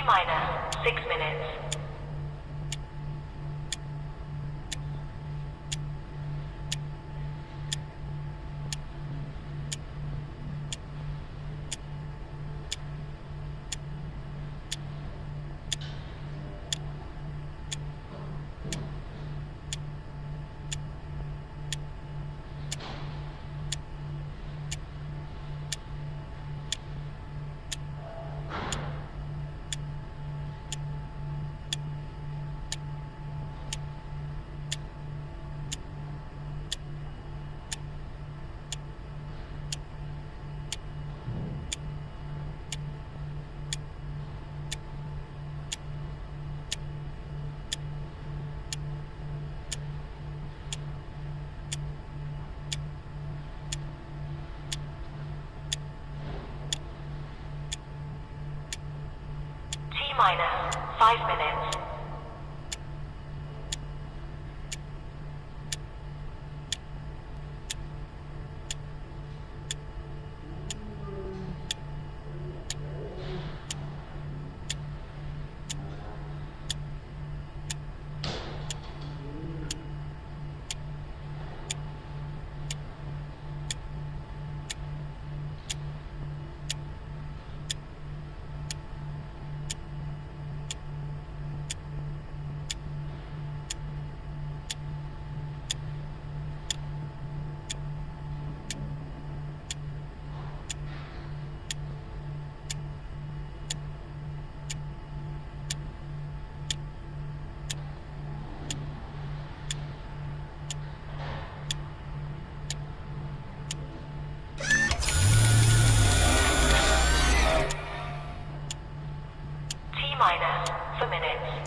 T-minus 6 minutes. T-minus 5 minutes. T-minus for minutes.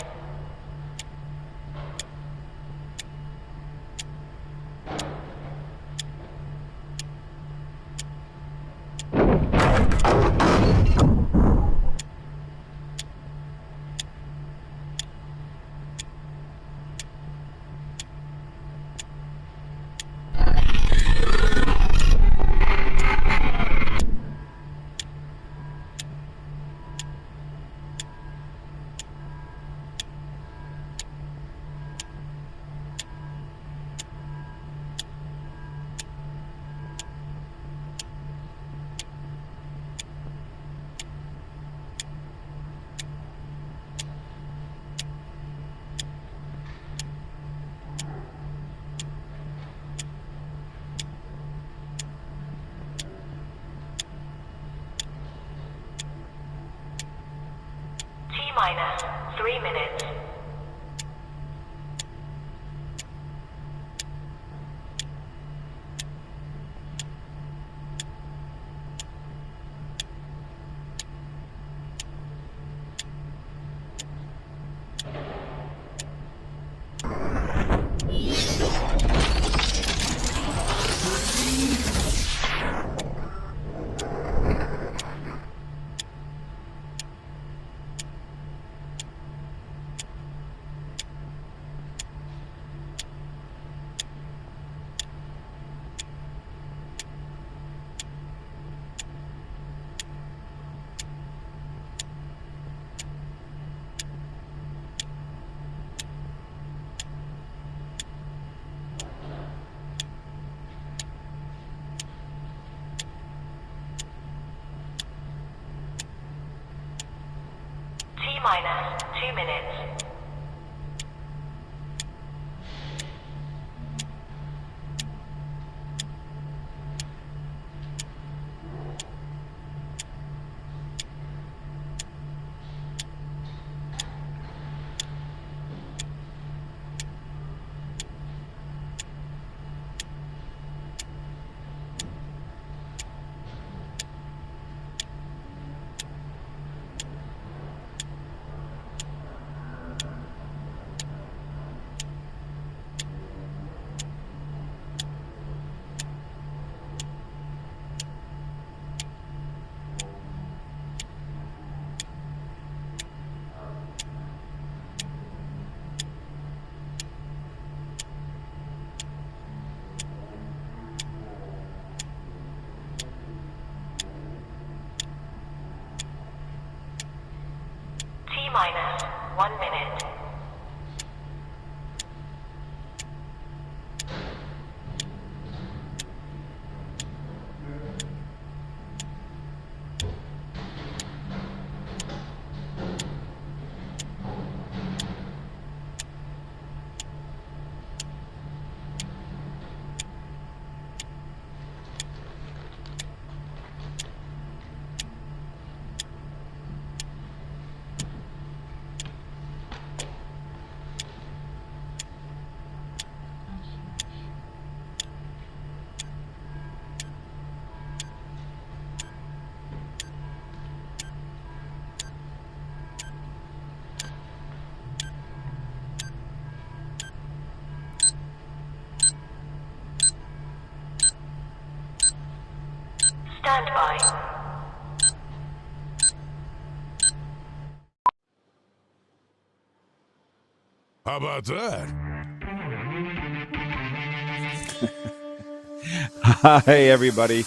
T-minus 3 minutes. T-minus 2 minutes. minus 1 minute. Stand by. How about that? Hi, everybody.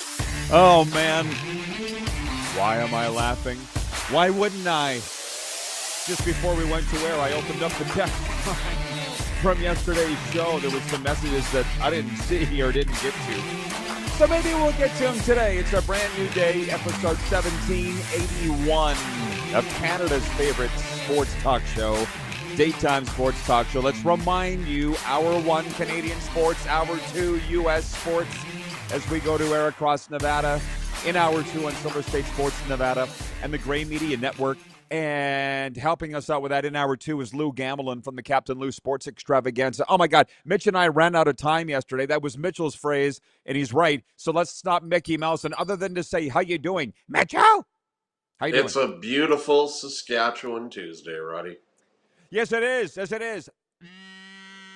Oh, man. Why am I laughing? Why wouldn't I? Just before we went to air, I opened up the text from yesterday's show. There was some messages that I didn't see or didn't get to. So maybe we'll get to them today. It's a brand new day, episode 1781 of Canada's favorite sports talk show, daytime sports talk show. Let's remind you, hour one, Canadian sports, hour two, U.S. sports, as we go to air across Nevada, in hour two on Silver State Sports Nevada and the Gray Media Network. And helping us out with that in hour two is Lou Gamelin from the Captain Lou Sports Extravaganza. Oh, my God. Mitch and I ran out of time yesterday. That was Mitchell's phrase, and he's right. So let's stop Mickey Mouse. And other than to say, how you doing, Mitchell? How you doing? It's a beautiful Saskatchewan Tuesday, Roddy. Yes, it is. Yes, it is.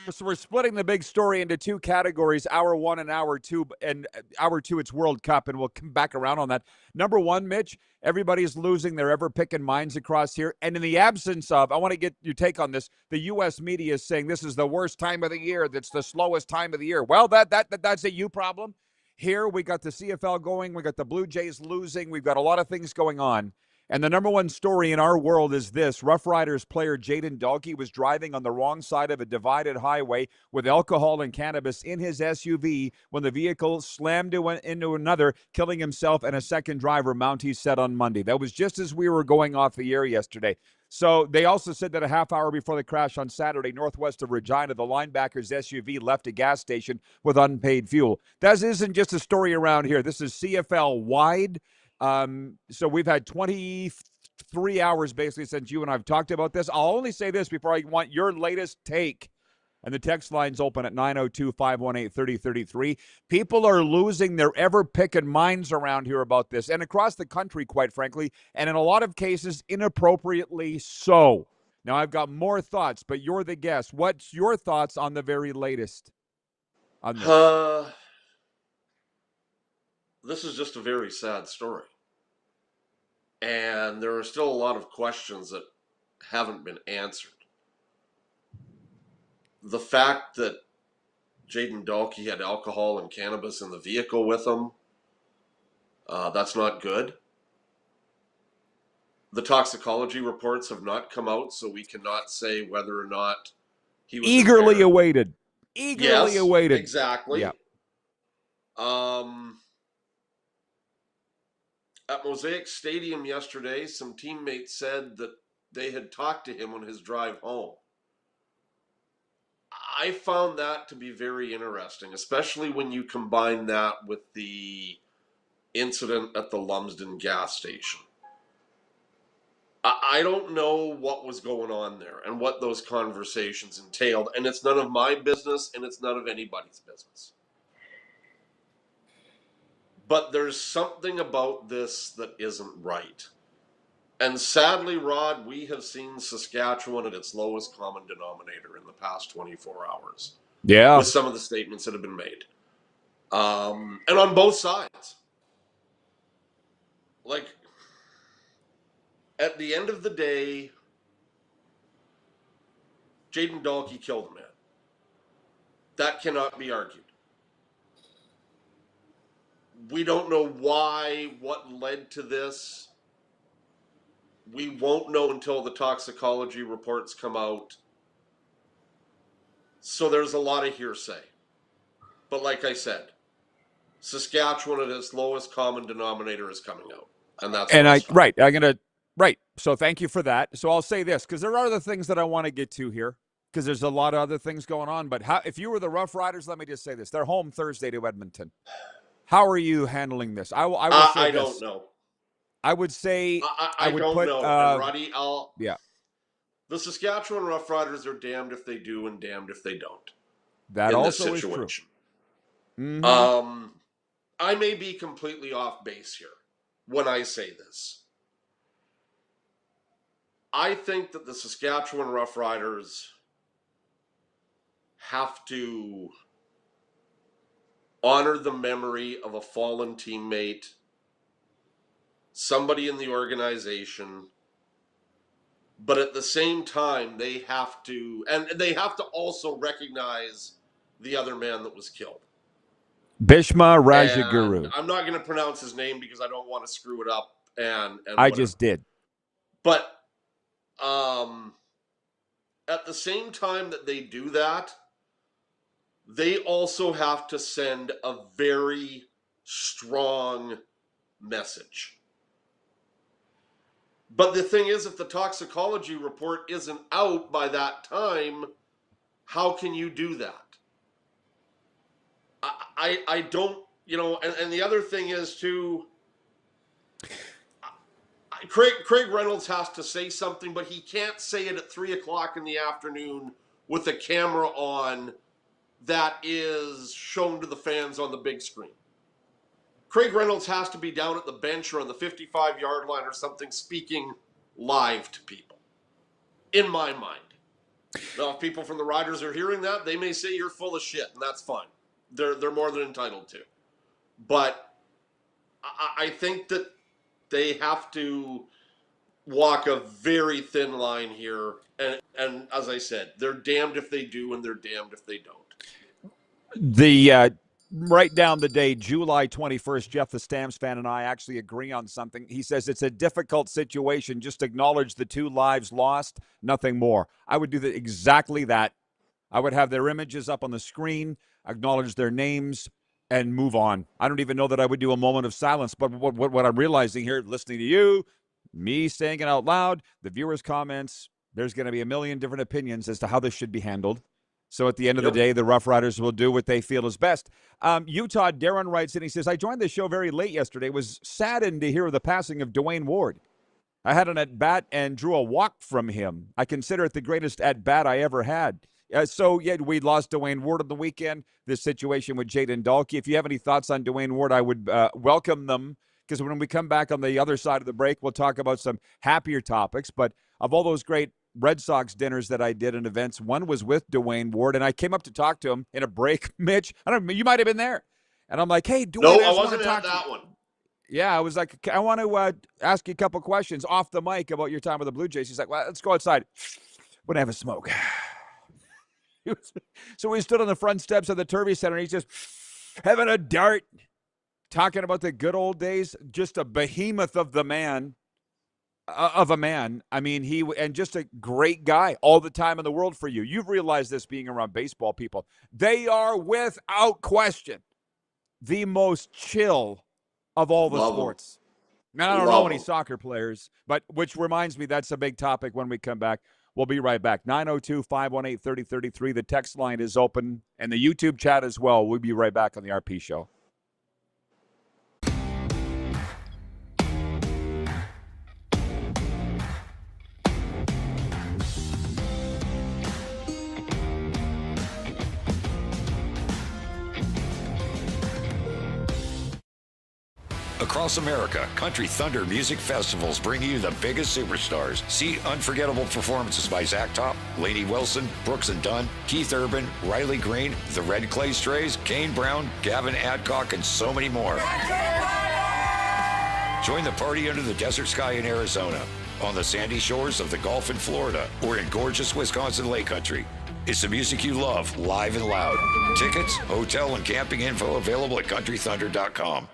So we're splitting the big story into two categories, hour one and hour two. And hour two, it's World Cup, and we'll come back around on that. Number one, Mitch, everybody's losing their ever-picking minds across here. And in the absence of, I want to get your take on this, the U.S. media is saying this is the worst time of the year. That's the slowest time of the year. Well, that's a you problem. Here, we got the CFL going. We got the Blue Jays losing. We've got a lot of things going on. And the number one story in our world is this. Rough Riders player Jaden Dahlke was driving on the wrong side of a divided highway with alcohol and cannabis in his SUV when the vehicle slammed into another, killing himself and a second driver, Mountie said on Monday. That was just as we were going off the air yesterday. So they also said that a half hour before the crash on Saturday, northwest of Regina, the linebacker's SUV left a gas station with unpaid fuel. That isn't just a story around here. This is CFL wide. So we've had 23 hours basically since you and I've talked about this. I'll only say this before I want your latest take. And the text line's open at 902-518-3033. People are losing their ever-picking minds around here about this, and across the country, quite frankly, and in a lot of cases, inappropriately so. Now, I've got more thoughts, but you're the guest. What's your thoughts on the very latest on this? This is just a very sad story. And there are still a lot of questions that haven't been answered. The fact that Jaden Dahlke had alcohol and cannabis in the vehicle with him, that's not good. The toxicology reports have not come out, so we cannot say whether or not he was eagerly impaired. awaited. Eagerly awaited. Exactly. Yeah. At Mosaic Stadium yesterday, some teammates said that they had talked to him on his drive home. I found that to be very interesting, especially when you combine that with the incident at the Lumsden gas station. I don't know what was going on there and what those conversations entailed, and it's none of my business, and it's none of anybody's business. But there's something about this that isn't right. And sadly, Rod, we have seen Saskatchewan at its lowest common denominator in the past 24 hours. Yeah. With some of the statements that have been made. And on both sides. Like, at the end of the day, Jaden Dahlke killed a man. That cannot be argued. We don't know why, what led to this. We won't know until the toxicology reports come out. So there's a lot of hearsay. But like I said, Saskatchewan at its lowest common denominator is coming out. And that's right. So thank you for that. So I'll say this, because there are other things that I want to get to here, because there's a lot of other things going on. But if you were the Rough Riders, let me just say this. They're home Thursday to Edmonton. How are you handling this? I will say I this. don't know. I would say I would don't put, know. And Roddy, yeah. The Saskatchewan Rough Riders are damned if they do and damned if they don't. That in also this is true. Mm-hmm. I may be completely off base here when I say this. I think that the Saskatchewan Rough Riders have to honor the memory of a fallen teammate, somebody in the organization, but at the same time, they have to also recognize the other man that was killed. Bhishma And Rajaguru. I'm not going to pronounce his name because I don't want to screw it up. And I just did. But at the same time that they do that, they also have to send a very strong message. But the thing is, if the toxicology report isn't out by that time, how can you do that? I don't, and the other thing is too, Craig Reynolds has to say something, but he can't say it at 3:00 in the afternoon with a camera on that is shown to the fans on the big screen. Craig Reynolds has to be down at the bench or on the 55-yard line or something speaking live to people, in my mind. Now, if people from the Riders are hearing that, they may say you're full of shit, and that's fine. They're more than entitled to. But I think that they have to walk a very thin line here. And as I said, they're damned if they do and they're damned if they don't. Write down the day, July 21st, Jeff the Stamps fan and I actually agree on something. He says it's a difficult situation. Just acknowledge the 2 lives lost, nothing more. I would do exactly that. I would have their images up on the screen, acknowledge their names, and move on. I don't even know that I would do a moment of silence, but what I'm realizing here, listening to you, me saying it out loud, the viewers' comments, there's going to be a million different opinions as to how this should be handled. So at the end of the day, the Rough Riders will do what they feel is best. Utah, Darren writes in, he says, I joined the show very late yesterday. Was saddened to hear of the passing of Dwayne Ward. I had an at-bat and drew a walk from him. I consider it the greatest at-bat I ever had. We lost Dwayne Ward on the weekend. This situation with Jayden Dalkey. If you have any thoughts on Dwayne Ward, I would welcome them, because when we come back on the other side of the break, we'll talk about some happier topics. But of all those great Red Sox dinners that I did and events, one was with Dwayne Ward, and I came up to talk to him in a break. Mitch, I don't know, you might have been there. And I'm like, hey, Dwayne, no, I wasn't at that one. Yeah, I was like, I want to ask you a couple questions off the mic about your time with the Blue Jays. He's like, well, let's go outside. We're going to have a smoke. So we stood on the front steps of the Turvey Center, and he's just having a dart, talking about the good old days. Just a behemoth of a man. I mean, and just a great guy all the time in the world for you. You've realized this being around baseball people. They are without question the most chill of all the sports. Now, I don't know any soccer players, but which reminds me, that's a big topic when we come back. We'll be right back. 902-518-3033. The text line is open, and the YouTube chat as well. We'll be right back on the RP Show. Across America, Country Thunder Music Festivals bring you the biggest superstars. See unforgettable performances by Zach Top, Lainey Wilson, Brooks and Dunn, Keith Urban, Riley Green, the Red Clay Strays, Kane Brown, Gavin Adcock, and so many more. Join the party under the desert sky in Arizona, on the sandy shores of the Gulf in Florida, or in gorgeous Wisconsin Lake Country. It's the music you love, live and loud. Tickets, hotel, and camping info available at countrythunder.com.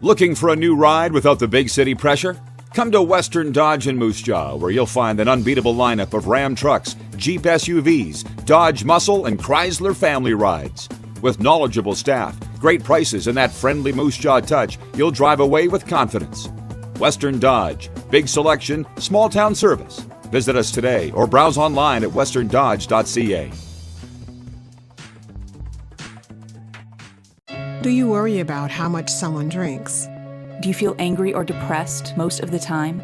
Looking for a new ride without the big city pressure? Come to Western Dodge in Moose Jaw, where you'll find an unbeatable lineup of Ram trucks, Jeep SUVs, Dodge Muscle, and Chrysler family rides. With knowledgeable staff, great prices, and that friendly Moose Jaw touch, you'll drive away with confidence. Western Dodge. Big selection, small town service. Visit us today or browse online at westerndodge.ca. Do you worry about how much someone drinks? Do you feel angry or depressed most of the time?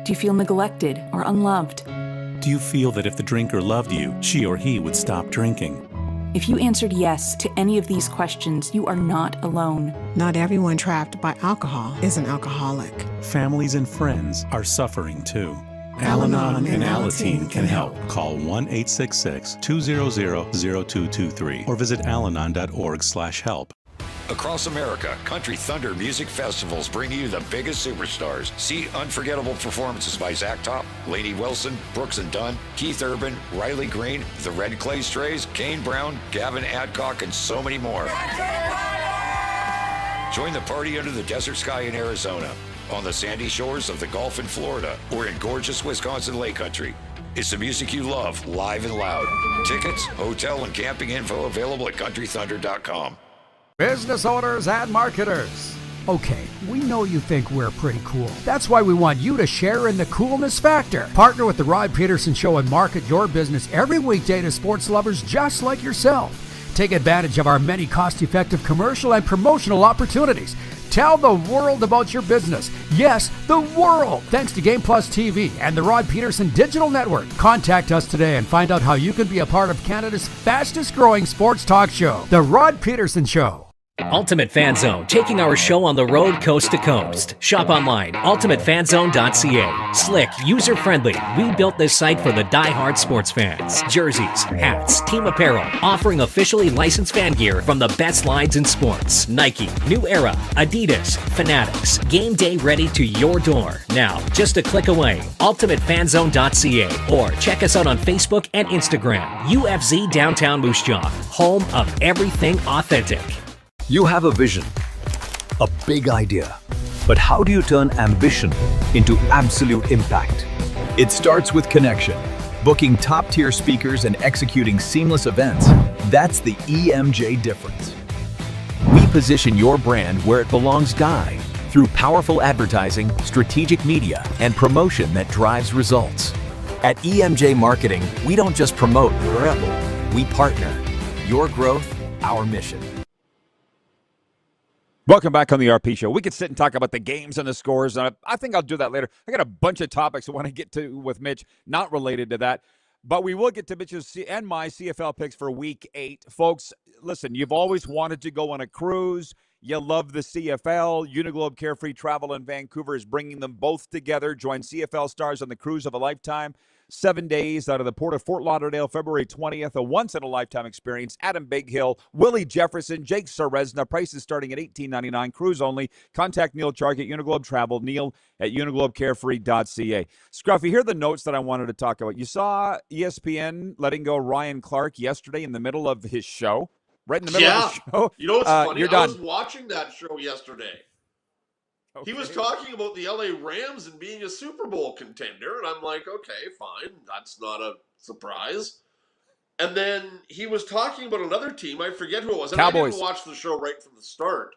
Do you feel neglected or unloved? Do you feel that if the drinker loved you, she or he would stop drinking? If you answered yes to any of these questions, you are not alone. Not everyone trapped by alcohol is an alcoholic. Families and friends are suffering too. Al-Anon and Alateen can help. Call 1-866-200-0223 or visit alanon.org/help. Across America, Country Thunder Music Festivals bring you the biggest superstars. See unforgettable performances by Zach Top, Lainey Wilson, Brooks and Dunn, Keith Urban, Riley Green, the Red Clay Strays, Kane Brown, Gavin Adcock, and so many more. Join the party under the desert sky in Arizona, on the sandy shores of the Gulf in Florida, or in gorgeous Wisconsin Lake Country. It's the music you love, live and loud. Tickets, hotel, and camping info available at countrythunder.com. Business owners and marketers. Okay, we know you think we're pretty cool. That's why we want you to share in the coolness factor. Partner with the Rod Pedersen Show and market your business every weekday to sports lovers just like yourself. Take advantage of our many cost-effective commercial and promotional opportunities. Tell the world about your business. Yes, the world. Thanks to Game Plus TV and the Rod Pedersen Digital Network. Contact us today and find out how you can be a part of Canada's fastest growing sports talk show, The Rod Pedersen Show. Ultimate Fan Zone, taking our show on the road coast to coast. Shop online, ultimatefanzone.ca. Slick, user-friendly. We built this site for the die-hard sports fans. Jerseys, hats, team apparel, offering officially licensed fan gear from the best lines in sports. Nike, New Era, Adidas, Fanatics. Game day ready to your door. Now, just a click away. ultimatefanzone.ca or check us out on Facebook and Instagram. UFZ Downtown Moose Jaw, home of everything authentic. You have a vision, a big idea, but how do you turn ambition into absolute impact? It starts with connection, booking top-tier speakers and executing seamless events. That's the EMJ difference. We position your brand where it belongs through powerful advertising, strategic media, and promotion that drives results. At EMJ Marketing, we don't just promote, we partner. Your growth, our mission. Welcome back on the RP Show. We could sit and talk about the games and the scores. And I think I'll do that later. I got a bunch of topics I want to get to with Mitch, not related to that. But we will get to Mitch's and my CFL picks for Week 8. Folks, listen, you've always wanted to go on a cruise. You love the CFL. Uniglobe Carefree Travel in Vancouver is bringing them both together. Join CFL stars on the cruise of a lifetime. 7 days out of the port of Fort Lauderdale, February 20th, a once-in-a-lifetime experience. Adam Bighill, Willie Jefferson, Jake Seresna. Prices starting at $18.99. Cruise only. Contact Neil Chark at Uniglobe Travel. Neil at uniglobecarefree.ca. Scruffy, here are the notes that I wanted to talk about. You saw ESPN letting go Ryan Clark yesterday in the middle of his show. Right in the middle of the show. You know what's funny? You're done. I was watching that show yesterday. Okay. He was talking about the LA Rams and being a Super Bowl contender, and I'm like, okay, fine. That's not a surprise. And then he was talking about another team. I forget who it was. And Cowboys. I didn't watch the show right from the start.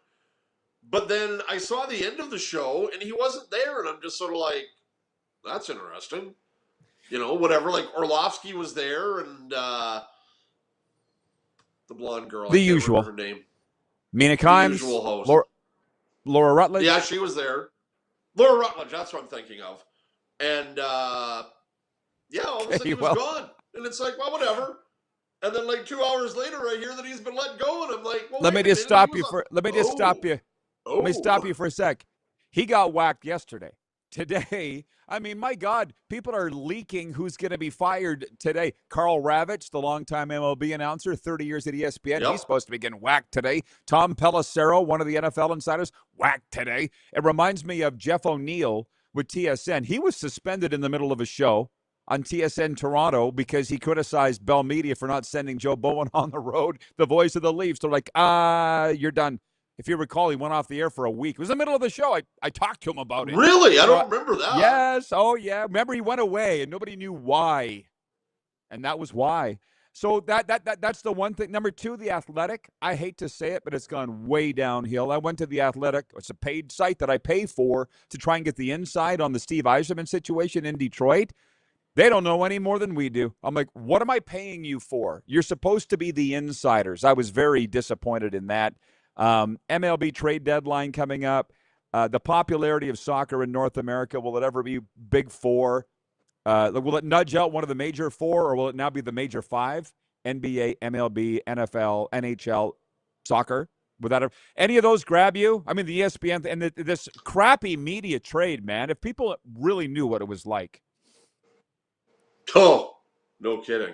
But then I saw the end of the show, and he wasn't there, and I'm just sort of like, that's interesting. You know, whatever. Like, Orlovsky was there, and the blonde girl. The usual. Her name. Mina Kimes. The usual host. Laura Rutledge? Yeah, she was there. Laura Rutledge, that's what I'm thinking of. And, yeah, all of a sudden he was gone. And it's like, well, whatever. And then, like, 2 hours later, I hear that he's been let go, and I'm like, well, let me just stop you for a sec. He got whacked yesterday. Today, I mean, my God, people are leaking who's going to be fired today. Carl Ravitch, the longtime MLB announcer, 30 years at ESPN. Yep. He's supposed to be getting whacked today. Tom Pelissero, one of the NFL insiders, whacked today. It reminds me of Jeff O'Neill with TSN. He was suspended in the middle of a show on TSN Toronto because he criticized Bell Media for not sending Joe Bowen on the road, the voice of the Leafs. They're like, you're done. If you recall, he went off the air for a week. It was the middle of the show. I talked to him about it. Really? I don't remember that. Yes. Oh, yeah. Remember, he went away, and nobody knew why. And that was why. So that's the one thing. Number two, The Athletic. I hate to say it, but it's gone way downhill. I went to The Athletic. It's a paid site that I pay for to try and get the inside on the Steve Yzerman situation in Detroit. They don't know any more than we do. I'm like, what am I paying you for? You're supposed to be the insiders. I was very disappointed in that. MLB trade deadline coming up. The popularity of soccer in North America, will it ever be Big Four? Will it nudge out one of the major four, or will it now be the major five? NBA, MLB, NFL, NHL, soccer? Would that have, any of those grab you? I mean, the ESPN and this crappy media trade, man. If people really knew what it was like. Oh, no kidding.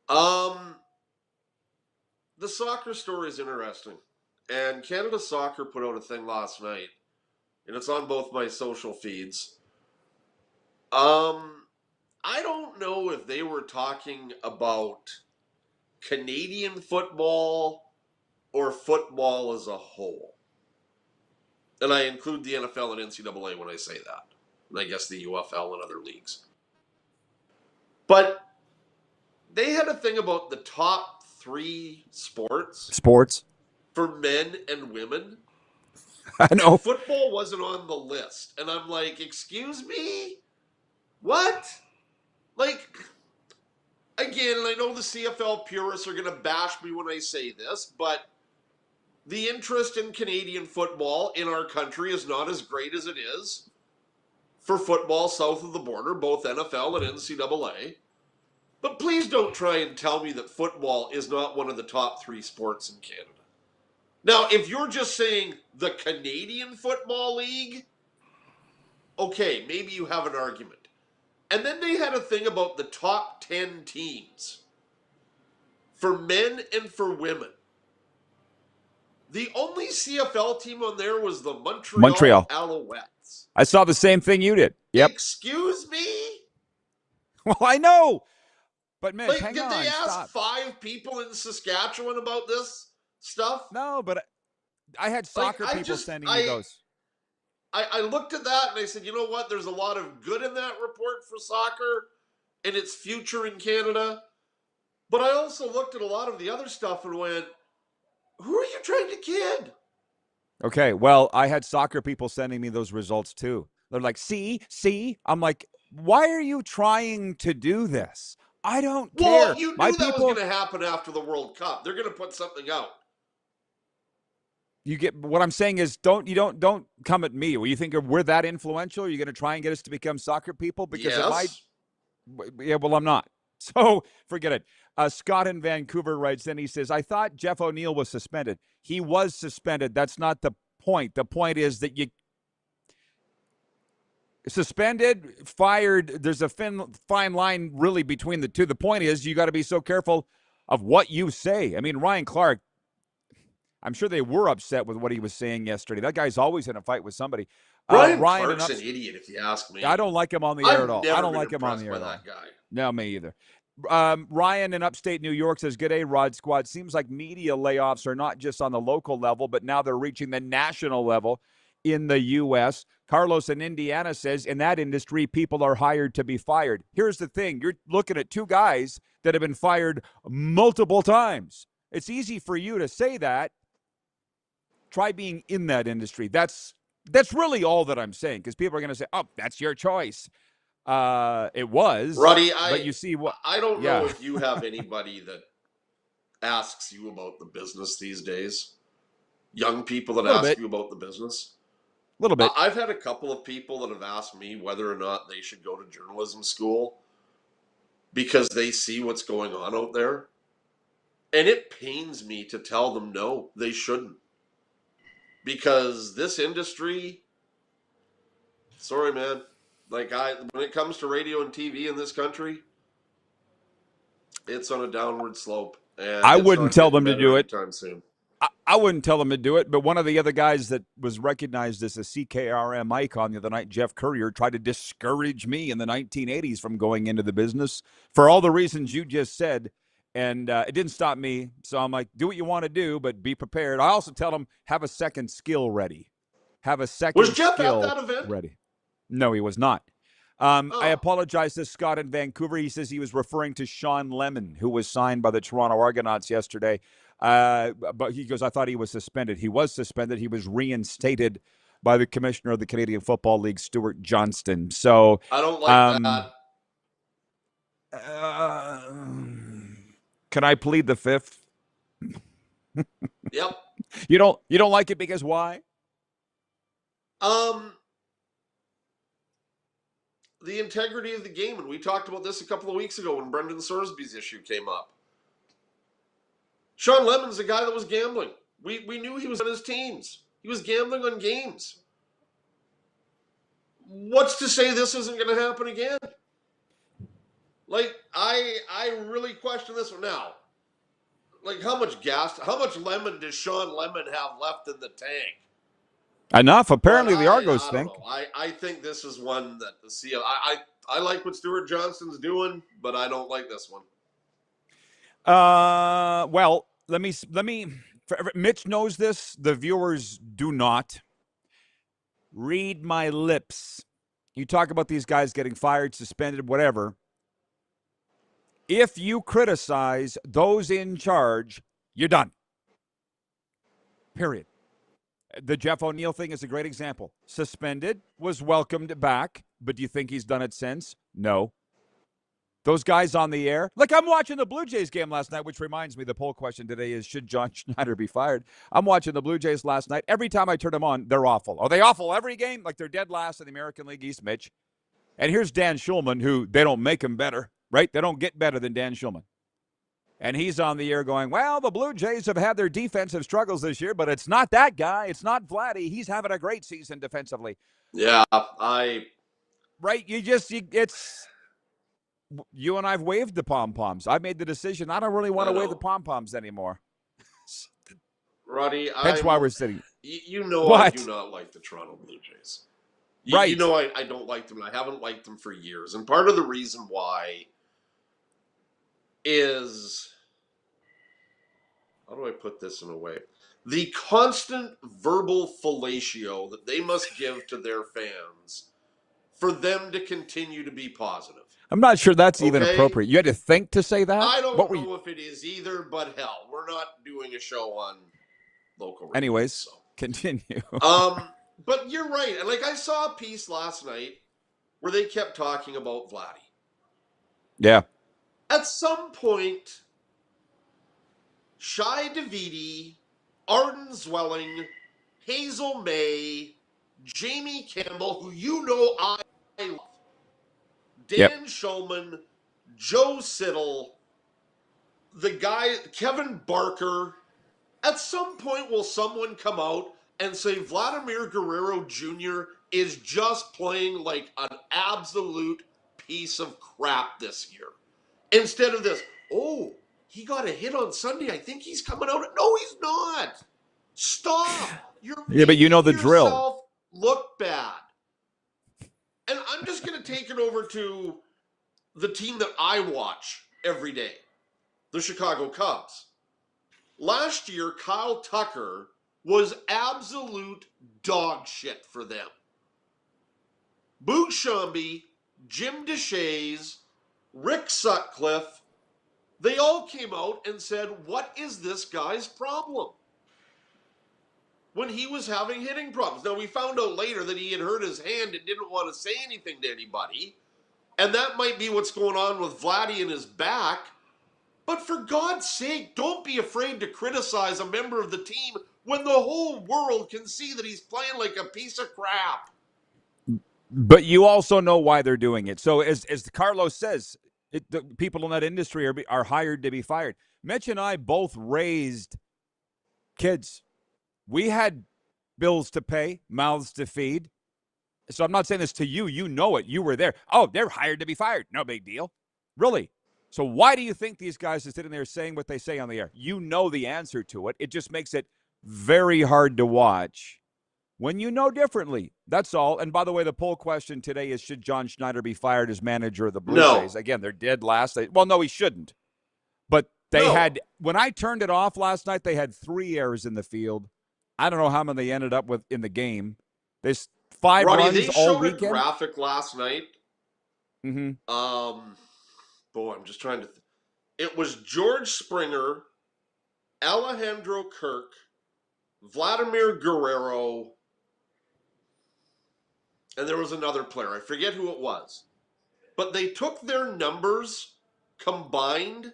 The soccer story is interesting. And Canada Soccer put out a thing last night, and it's on both my social feeds. I don't know if they were talking about Canadian football or football as a whole. And I include the NFL and NCAA when I say that. And I guess the UFL and other leagues. But they had a thing about the top 3 sports for men and women. I know. And football wasn't on the list. And I'm like, excuse me? What? Like, again, and I know the CFL purists are going to bash me when I say this, but the interest in Canadian football in our country is not as great as it is for football south of the border, both NFL and NCAA. But please don't try and tell me that football is not one of the top 3 sports in Canada. Now, if you're just saying the Canadian Football League, okay, maybe you have an argument. And then they had a thing about the top 10 teams for men and for women. The only CFL team on there was the Montreal Alouettes. I saw the same thing you did. Yep. Excuse me? Well, I know. But, man, like, hang did on, they ask stop. 5 people in Saskatchewan about this stuff? No, but I had soccer people sending me those. I looked at that and I said, you know what? There's a lot of good in that report for soccer and its future in Canada. But I also looked at a lot of the other stuff and went, who are you trying to kid? Okay, well, I had soccer people sending me those results too. They're like, see? I'm like, why are you trying to do this? I don't care. Well, you knew that was going to happen after the World Cup. They're going to put something out. You get what I'm saying is don't come at me. Well, you think we're that influential? Are you going to try and get us to become soccer people? Because it might. Yeah, well, I'm not. So forget it. Scott in Vancouver writes in. He says, "I thought Jeff O'Neill was suspended. He was suspended. That's not the point. The point is that you suspended, fired. There's a fine line really between the two. The point is you got to be so careful of what you say. I mean, Ryan Clark. I'm sure they were upset with what he was saying yesterday. That guy's always in a fight with somebody. Ryan Clark's an idiot, if you ask me. I don't like him on the air at all. I don't like him on the air at all. That guy. No, me either. Ryan in upstate New York says, "Good day, Rod Squad. Seems like media layoffs are not just on the local level, but now they're reaching the national level in the U.S." Carlos in Indiana says, "In that industry, people are hired to be fired." Here's the thing. You're looking at 2 guys that have been fired multiple times. It's easy for you to say that. Try being in that industry. That's really all that I'm saying, because people are going to say, "Oh, that's your choice." It was, Roddy. But you see what? I don't know if you have anybody that asks you about the business these days. Young people that ask you about the business. A little bit. I've had a couple of people that have asked me whether or not they should go to journalism school because they see what's going on out there, and it pains me to tell them no, they shouldn't. Because this industry, sorry, man, like when it comes to radio and TV in this country, it's on a downward slope. And I wouldn't tell them to do it. Anytime soon. I wouldn't tell them to do it, but one of the other guys that was recognized as a CKRM icon the other night, Jeff Courier, tried to discourage me in the 1980s from going into the business for all the reasons you just said. And it didn't stop me. So I'm like, do what you want to do, but be prepared. I also tell them, have a second skill ready. Have a second Was Jeff skill at that event? ready. No, he was not. I apologize to Scott in Vancouver. He says he was referring to Sean Lemon, who was signed by the Toronto Argonauts yesterday. But he goes, I thought he was suspended. He was suspended. He was reinstated by the commissioner of the Canadian Football League, Stuart Johnston. So I don't like that. Can I plead the fifth? Yep. You don't like it because why? The integrity of the game, and we talked about this a couple of weeks ago when Brendan Sorsby's issue came up. Sean Lemon's the guy that was gambling. We knew he was on his teams. He was gambling on games. What's to say this isn't going to happen again? Like, I really question this one now. Like, how much lemon does Sean Lemon have left in the tank? Enough, apparently. The Argos I think. I think this is one that the CL. I like what Stuart Johnston's doing, but I don't like this one. Well, let me. Mitch knows this. The viewers do not. Read my lips. You talk about these guys getting fired, suspended, whatever. If you criticize those in charge, you're done. Period. The Jeff O'Neill thing is a great example. Suspended, was welcomed back, but do you think he's done it since? No. Those guys on the air. Like, I'm watching the Blue Jays game last night, which reminds me, the poll question today is, should John Schneider be fired? I'm watching the Blue Jays last night. Every time I turn them on, they're awful. Are they awful every game? Like, they're dead last in the American League East, Mitch. And here's Dan Schulman, who they don't make him better, right? They don't get better than Dan Schulman. And he's on the air going, well, the Blue Jays have had their defensive struggles this year, but it's not that guy. It's not Vladdy. He's having a great season defensively. Yeah, Right? You and I've waved the pom-poms. I made the decision. I don't really want to wave the pom-poms anymore. Roddy, that's why we're sitting. You know what? I do not like the Toronto Blue Jays. Right. You know I don't like them, and I haven't liked them for years. And part of the reason why is, how do I put this in a way? The constant verbal fellatio that they must give to their fans for them to continue to be positive. I'm not sure that's even appropriate. You had to think to say that? I don't know if it is either, but hell, we're not doing a show on local radio. Anyways, so. Continue. But you're right. Like, I saw a piece last night where they kept talking about Vladdy. Yeah. At some point, Shai Davidi, Arden Zwelling, Hazel May, Jamie Campbell, who you know I love, Dan Shulman, Joe Siddle, the guy, Kevin Barker. At some point, will someone come out and say Vladimir Guerrero Jr. is just playing like an absolute piece of crap this year? Instead of this, oh, he got a hit on Sunday. I think he's coming out. No, he's not. Stop. You're but you know the drill. Look bad. And I'm just going to take it over to the team that I watch every day, the Chicago Cubs. Last year, Kyle Tucker was absolute dog shit for them. Boog Shambi, Jim Deshaies, Rick Sutcliffe, they all came out and said, what is this guy's problem? When he was having hitting problems. Now, we found out later that he had hurt his hand and didn't want to say anything to anybody. And that might be what's going on with Vladdy in his back. But for God's sake, don't be afraid to criticize a member of the team when the whole world can see that he's playing like a piece of crap. But you also know why they're doing it. So as Carlos says, the people in that industry are hired to be fired. Mitch and I both raised kids. We had bills to pay, mouths to feed. So I'm not saying this to you. You know it. You were there. Oh, they're hired to be fired. No big deal. Really? So why do you think these guys are sitting there saying what they say on the air? You know the answer to it. It just makes it very hard to watch when you know differently. That's all. And by the way, the poll question today is, should John Schneider be fired as manager of the Blue Jays? Again, they're dead last. Well, no, he shouldn't. But They No. had, when I turned it off last night, they had 3 errors in the field. I don't know how many they ended up with in the game. There's 5 Roddy, runs they all showed weekend. a graphic last night. Mm-hmm. Boy, I'm just trying to. It was George Springer, Alejandro Kirk, Vladimir Guerrero, and there was another player. I forget who it was. But they took their numbers combined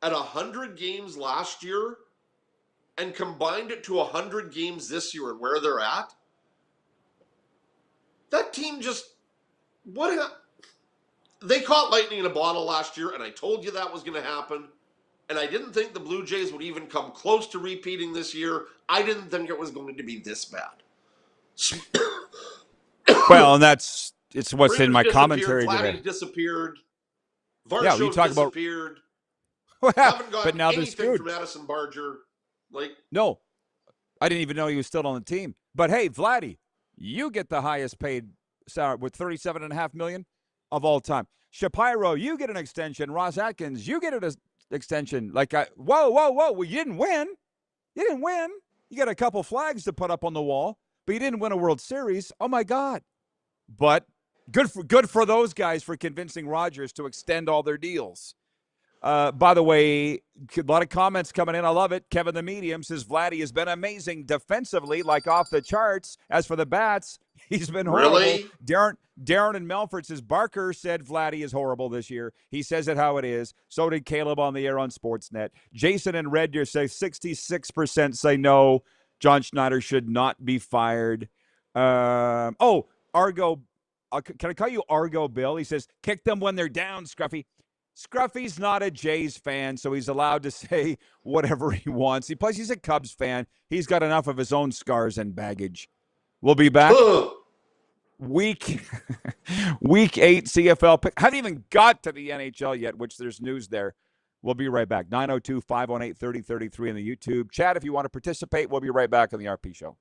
at 100 games last year and combined it to 100 games this year and where they're at. That team just, they caught lightning in a bottle last year, and I told you that was going to happen. And I didn't think the Blue Jays would even come close to repeating this year. I didn't think it was going to be this bad. Well, and it's what's in my commentary Vladdy today. disappeared. Yeah, you Varsho talk about disappeared. well, Haven't got but now they're anything screwed. from Addison Barger. No, I didn't even know he was still on the team. But hey, Vladdy, you get the highest paid salary with $37.5 million of all time. Shapiro, you get an extension. Ross Atkins, you get an extension. Whoa. Well, you didn't win. You got a couple flags to put up on the wall, but you didn't win a World Series. Oh my God! But good for those guys for convincing Rogers to extend all their deals. By the way, a lot of comments coming in. I love it. Kevin the Medium says Vladdy has been amazing defensively, like off the charts. As for the bats, he's been horrible. Really? Darren and Melford says Barker said Vladdy is horrible this year. He says it how it is. So did Caleb on the air on Sportsnet. Jason and Red Deer say 66% say no. John Schneider should not be fired. Argo. Can I call you Argo Bill? He says, kick them when they're down, Scruffy. Scruffy's not a Jays fan, so he's allowed to say whatever he wants. Plus, he's a Cubs fan. He's got enough of his own scars and baggage. We'll be back. Week 8 CFL pick. Haven't even got to the NHL yet, which there's news there. We'll be right back. 902-518-3033 in the YouTube chat. If you want to participate, we'll be right back on the RP Show.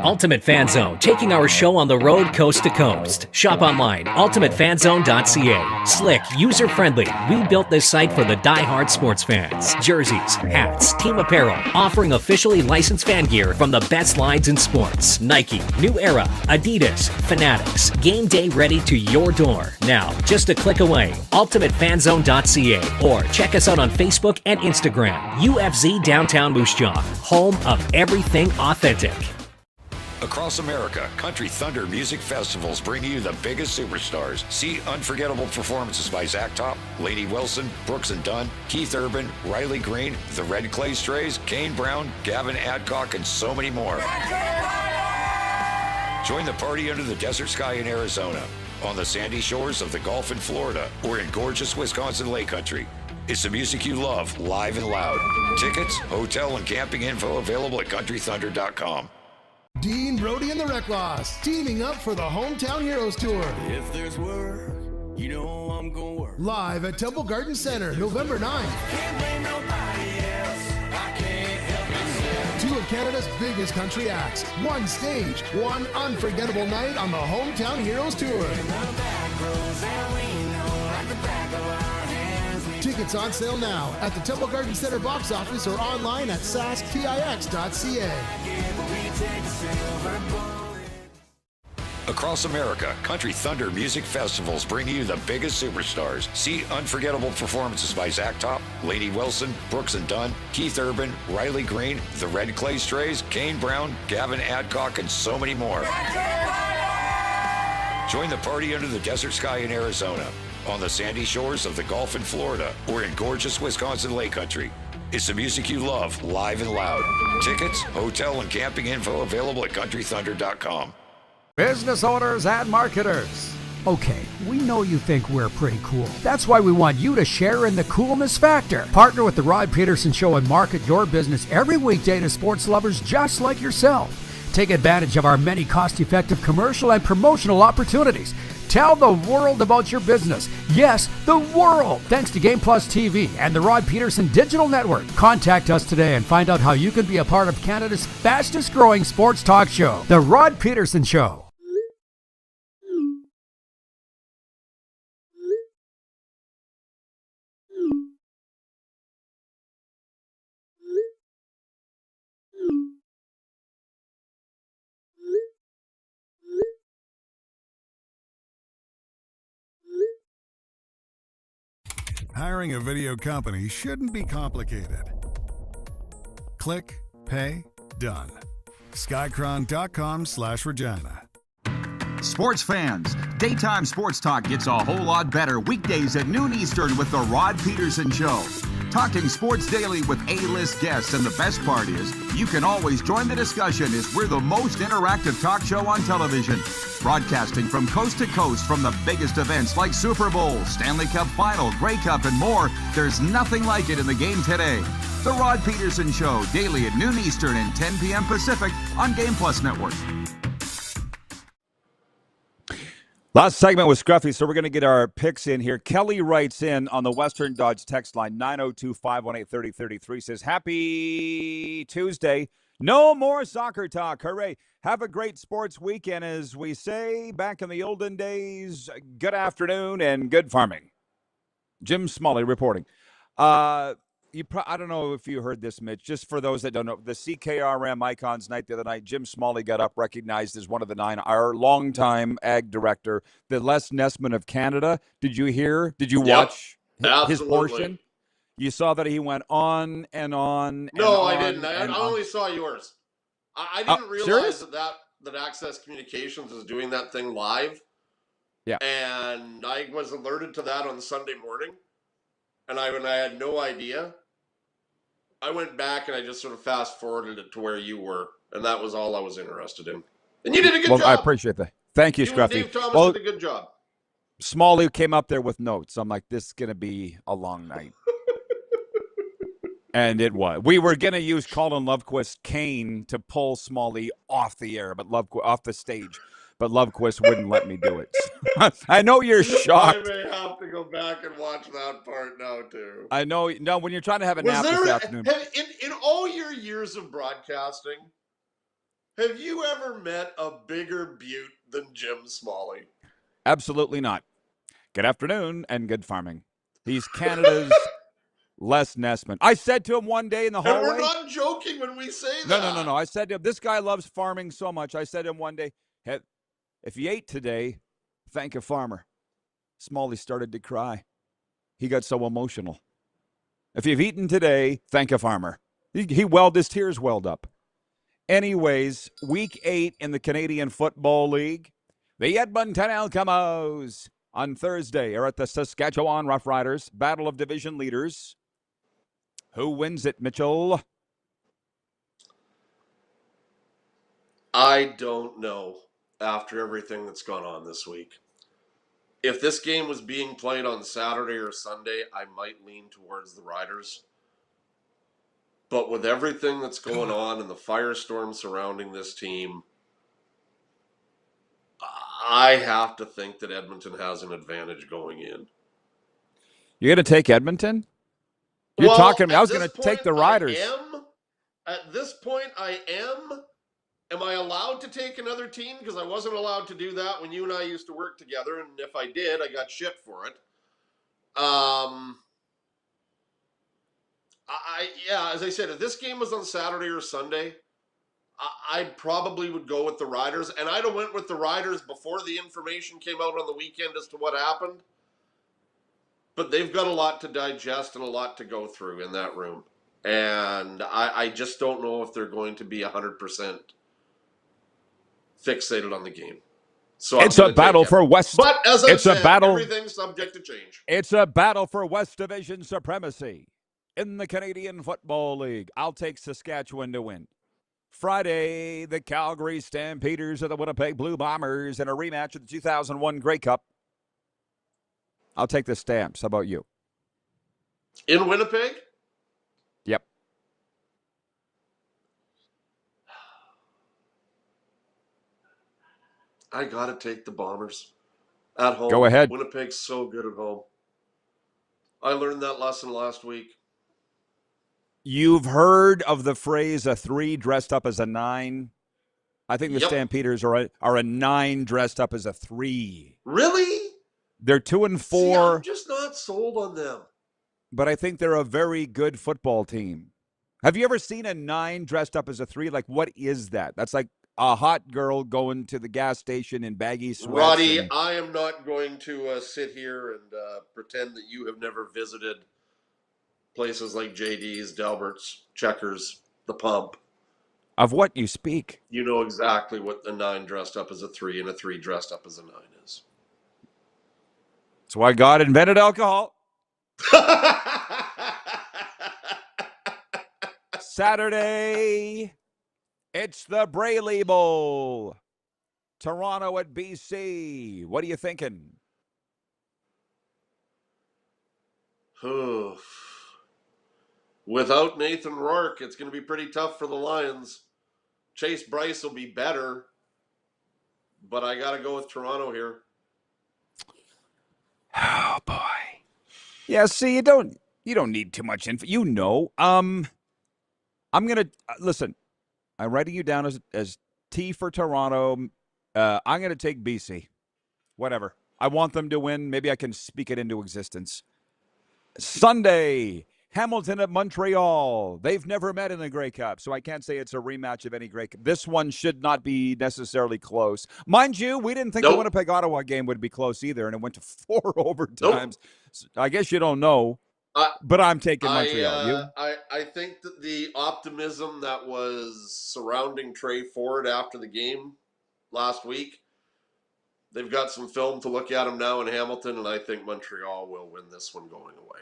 Ultimate Fan Zone, taking our show on the road coast to coast. Shop online, ultimatefanzone.ca. Slick, user-friendly. We built this site for the die-hard sports fans. Jerseys, hats, team apparel, offering officially licensed fan gear from the best lines in sports. Nike, New Era, Adidas, Fanatics. Game day ready to your door. Now, just a click away, ultimatefanzone.ca. Or check us out on Facebook and Instagram. UFZ Downtown Moose Jaw, home of everything authentic. Across America, Country Thunder Music Festivals bring you the biggest superstars. See unforgettable performances by Zach Top, Lainey Wilson, Brooks and Dunn, Keith Urban, Riley Green, the Red Clay Strays, Kane Brown, Gavin Adcock, and so many more. Join the party under the desert sky in Arizona, on the sandy shores of the Gulf in Florida, or in gorgeous Wisconsin Lake Country. It's the music you love, live and loud. Tickets, hotel, and camping info available at countrythunder.com. Dean, Brody, and the Wreck Loss teaming up for the Hometown Heroes Tour. If there's work, you know I'm gonna work. Live at Temple Garden Center, November 9th. Can't blame nobody else. I can't help myself. 2 of Canada's biggest country acts. 1 stage, 1 unforgettable night on the Hometown Heroes Tour. Tickets on sale now at the Temple Garden Center box office or online at saskpix.ca. Across America, Country Thunder Music Festivals bring you the biggest superstars. See unforgettable performances by Zach Top, Lainey Wilson, Brooks and Dunn, Keith Urban, Riley Green, the Red Clay Strays, Kane Brown, Gavin Adcock, and so many more. Join the party under the desert sky in Arizona, on the sandy shores of the Gulf in Florida, or in gorgeous Wisconsin Lake Country. It's the music you love, live and loud. Tickets, hotel, and camping info available at countrythunder.com. Business owners and marketers. Okay, we know you think we're pretty cool. That's why we want you to share in the coolness factor. Partner with the Rod Pedersen Show and market your business every weekday to sports lovers just like yourself. Take advantage of our many cost-effective commercial and promotional opportunities. Tell the world about your business. Yes, the world. Thanks to Game Plus TV and the Rod Pedersen Digital Network. Contact us today and find out how you can be a part of Canada's fastest-growing sports talk show, The Rod Pedersen Show. Hiring a video company shouldn't be complicated. Click, pay, done. Skycron.com/Regina. Sports fans, daytime sports talk gets a whole lot better weekdays at noon Eastern with the Rod Pedersen Show. Talking sports daily with A-list guests, and the best part is you can always join the discussion as we're the most interactive talk show on television. Broadcasting from coast to coast from the biggest events like Super Bowl, Stanley Cup Final, Grey Cup, and more. There's nothing like it in the game today. The Rod Pedersen Show, daily at noon Eastern and 10 p.m. Pacific on Game Plus Network. Last segment was Scruffy, so we're going to get our picks in here. Kelly writes in on the Western Dodge text line, 902-518-3033, says, Happy Tuesday. No more soccer talk. Hooray. Have a great sports weekend, as we say back in the olden days. Good afternoon and good farming. Jim Smalley reporting. I don't know if you heard this, Mitch. Just for those that don't know, the CKRM Icons Night the other night, Jim Smalley got up, recognized as one of the 9, our longtime ag director, the Les Nessman of Canada. Did you hear? Did you watch his portion? You saw that he went on and on. No, I didn't. I only saw yours. I didn't realize that Access Communications is doing that thing live. Yeah. And I was alerted to that on Sunday morning. And when I had no idea, I went back and I just sort of fast forwarded it to where you were, and that was all I was interested in. And you did a good job. I appreciate that. Thank you, Scruffy. Dave Thomas did a good job. Smalley came up there with notes. I'm like, this is going to be a long night. And it was. We were going to use Colin Lovequist's cane to pull Smalley off the air, but off the stage. But Lovequist wouldn't let me do it. I know you're shocked. I may have to go back and watch that part now, too. I know. No, when you're trying to have a nap this afternoon. In all your years of broadcasting, have you ever met a bigger beaut than Jim Smalley? Absolutely not. Good afternoon and good farming. He's Canada's Les Nessman. I said to him one day in the hallway. And we're not joking when we say that. No. I said to him, this guy loves farming so much. I said to him one day, hey, if you ate today, thank a farmer. Smalley started to cry. He got so emotional. If you've eaten today, thank a farmer. His tears welled up. Anyways, week 8 in the Canadian Football League. The Edmonton Elcamos on Thursday are at the Saskatchewan Roughriders. Battle of division leaders. Who wins it, Mitchell? I don't know. After everything that's gone on this week, if this game was being played on Saturday or Sunday, I might lean towards the Riders. But with everything that's going on and the firestorm surrounding this team, I have to think that Edmonton has an advantage going in. You're going to take Edmonton? You're talking. I was going to take the Riders. At this point, I am. Am I allowed to take another team? Because I wasn't allowed to do that when you and I used to work together, and if I did, I got shit for it. As I said, if this game was on Saturday or Sunday, I probably would go with the Riders, and I'd have went with the Riders before the information came out on the weekend as to what happened. But they've got a lot to digest and a lot to go through in that room, and I just don't know if they're going to be 100% fixated on the game. So it's a battle for West. But as I said, everything's subject to change. It's a battle for West Division supremacy in the Canadian Football League. I'll take Saskatchewan to win. Friday, the Calgary Stampeders of the Winnipeg Blue Bombers in a rematch of the 2001 Grey Cup. I'll take the Stamps. How about you? In Winnipeg? Yep. I got to take the Bombers at home. Go ahead. Winnipeg's so good at home. I learned that lesson last week. You've heard of the phrase a 3 dressed up as a 9? I think the Stampeders are a 9 dressed up as a 3. Really? They're 2 and 4. See, I'm just not sold on them. But I think they're a very good football team. Have you ever seen a 9 dressed up as a 3? Like, what is that? That's like a hot girl going to the gas station in baggy sweats. Roddy, I am not going to sit here and pretend that you have never visited places like JD's, Delbert's, Checkers, The Pump. Of what you speak. You know exactly what a 9 dressed up as a 3 and a 3 dressed up as a 9 is. That's why God invented alcohol. Saturday, it's the Brayley Bowl. Toronto at BC. What are you thinking? Without Nathan Rourke, it's going to be pretty tough for the Lions. Chase Bryce will be better, but I got to go with Toronto here. Oh boy. Yeah, see, you don't need too much info. You know. I'm going to listen. I'm writing you down as T for Toronto. I'm going to take BC. Whatever. I want them to win. Maybe I can speak it into existence. Sunday, Hamilton at Montreal. They've never met in the Grey Cup, so I can't say it's a rematch of any Grey Cup. This one should not be necessarily close. Mind you, we didn't think the Winnipeg-Ottawa game would be close either, and it went to 4 overtimes. Nope. So I guess you don't know, but I'm taking Montreal. I think that the optimism that was surrounding Trey Ford after the game last week, they've got some film to look at him now in Hamilton, and I think Montreal will win this one going away.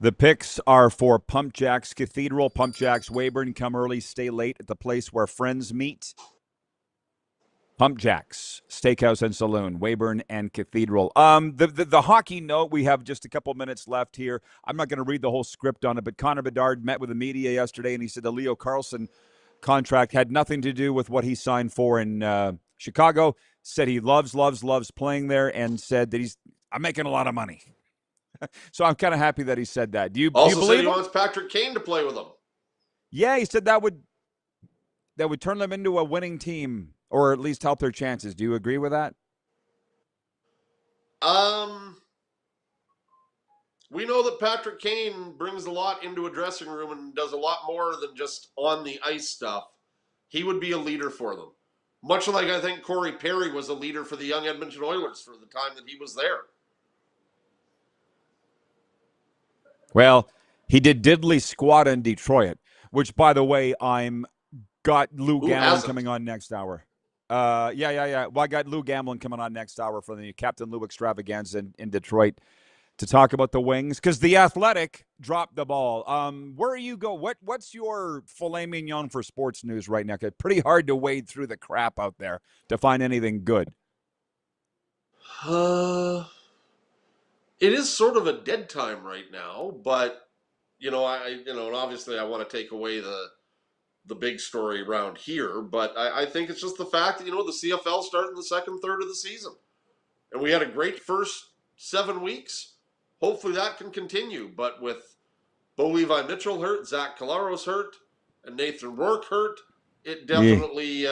The picks are for Pump Jacks Cathedral, Pump Jacks Weyburn. Come early, stay late at the place where friends meet. Pump Jacks Steakhouse and Saloon, Weyburn and Cathedral. The hockey note, we have just a couple minutes left here. I'm not going to read the whole script on it, but Connor Bedard met with the media yesterday, and he said the Leo Carlson contract had nothing to do with what he signed for in Chicago. Said he loves playing there, and said that I'm making a lot of money. So I'm kind of happy that he said that. Do you also believe said he him? wants Patrick Kane to play with him? Yeah, he said that would turn them into a winning team, or at least help their chances. Do you agree with that? We know that Patrick Kane brings a lot into a dressing room and does a lot more than just on the ice stuff. He would be a leader for them. Much like I think Corey Perry was a leader for the young Edmonton Oilers for the time that he was there. Well, he did diddly squat in Detroit, which, by the way, got Lou Gamlin coming on next hour. Yeah. Well, I got Lou Gamlin coming on next hour for the Captain Lou extravaganza in Detroit to talk about the Wings, because the Athletic dropped the ball. Where are you go? What's your filet mignon for sports news right now? It's pretty hard to wade through the crap out there to find anything good. It is sort of a dead time right now, but and obviously I want to take away the big story around here, but I think it's just the fact that the CFL started the second third of the season, and we had a great first 7 weeks. Hopefully that can continue, but with Bo Levi Mitchell hurt, Zach Collaros hurt, and Nathan Rourke hurt, it definitely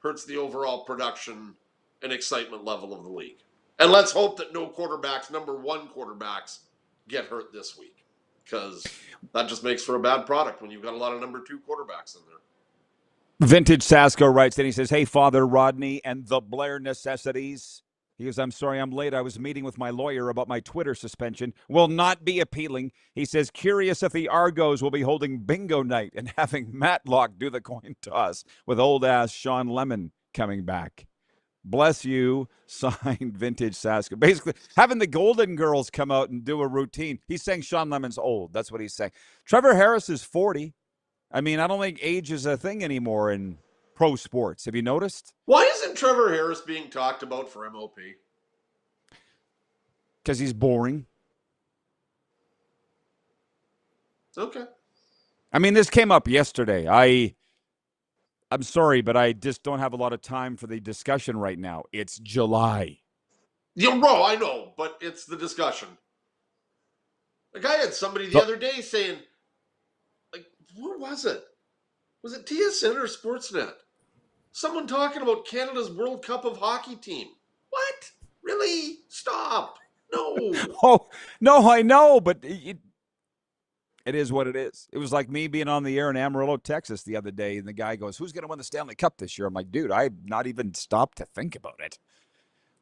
hurts the overall production and excitement level of the league. And let's hope that no quarterbacks, number 1 quarterbacks, get hurt this week, because that just makes for a bad product when you've got a lot of number 2 quarterbacks in there. Vintage Sasko writes, and he says, "Hey, Father Rodney and the Blair necessities." He goes, "I'm sorry I'm late. I was meeting with my lawyer about my Twitter suspension. Will not be appealing." He says, "Curious if the Argos will be holding bingo night and having Matlock do the coin toss with old-ass Sean Lemon coming back. Bless you," signed Vintage Sasko. Basically, having the Golden Girls come out and do a routine. He's saying Sean Lemon's old. That's what he's saying. Trevor Harris is 40. I mean, I don't think age is a thing anymore in pro sports. Have you noticed? Why isn't Trevor Harris being talked about for MOP? Because he's boring. Okay. I mean, this came up yesterday. I'm sorry, but I just don't have a lot of time for the discussion right now. It's July. Bro, I know, but it's the discussion. Like, I had somebody the other day saying, like, what was it? Was it TSN or Sportsnet? Someone talking about Canada's World Cup of Hockey team. What? Really? Stop. No. Oh, no, I know, but it is what it is. It was like me being on the air in Amarillo, Texas the other day, and the guy goes, who's going to win the Stanley Cup this year? I'm like, dude, I've not even stopped to think about it.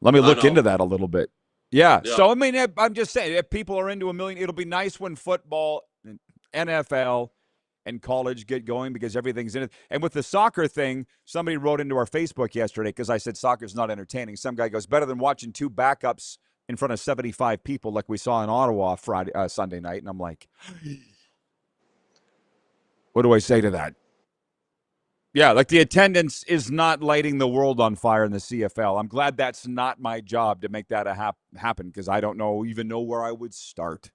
Let me look into that a little bit. Yeah. So, I mean, I'm just saying, if people are into $1 million, it'll be nice when football, NFL, and college get going because everything's in it. And with the soccer thing, somebody wrote into our Facebook yesterday because I said soccer's not entertaining. Some guy goes, better than watching two backups in front of 75 people like we saw in Ottawa Sunday night. And I'm like, what do I say to that? Yeah, like the attendance is not lighting the world on fire in the CFL. I'm glad that's not my job to make that happen because I don't even know where I would start.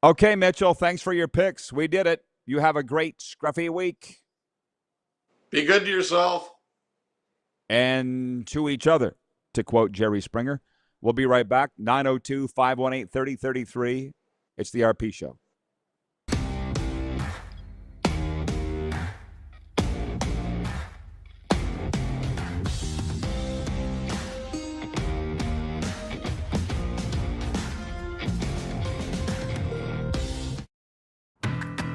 Okay, Mitchell, thanks for your picks. We did it. You have a great scruffy week. Be good to yourself. And to each other, to quote Jerry Springer. We'll be right back. 902-518-3033. It's the RP Show.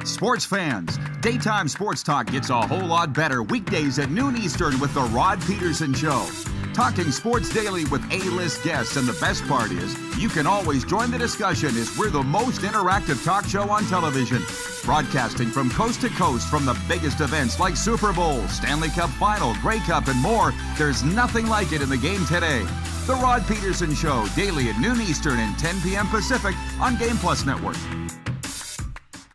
Sports fans, daytime sports talk gets a whole lot better weekdays at noon Eastern with the Rod Pedersen Show. Talking sports daily with A-list guests, and the best part is, you can always join the discussion as we're the most interactive talk show on television. Broadcasting from coast to coast from the biggest events like Super Bowl, Stanley Cup Final, Grey Cup, and more, there's nothing like it in the game today. The Rod Pedersen Show, daily at noon Eastern and 10 p.m. Pacific on Game Plus Network.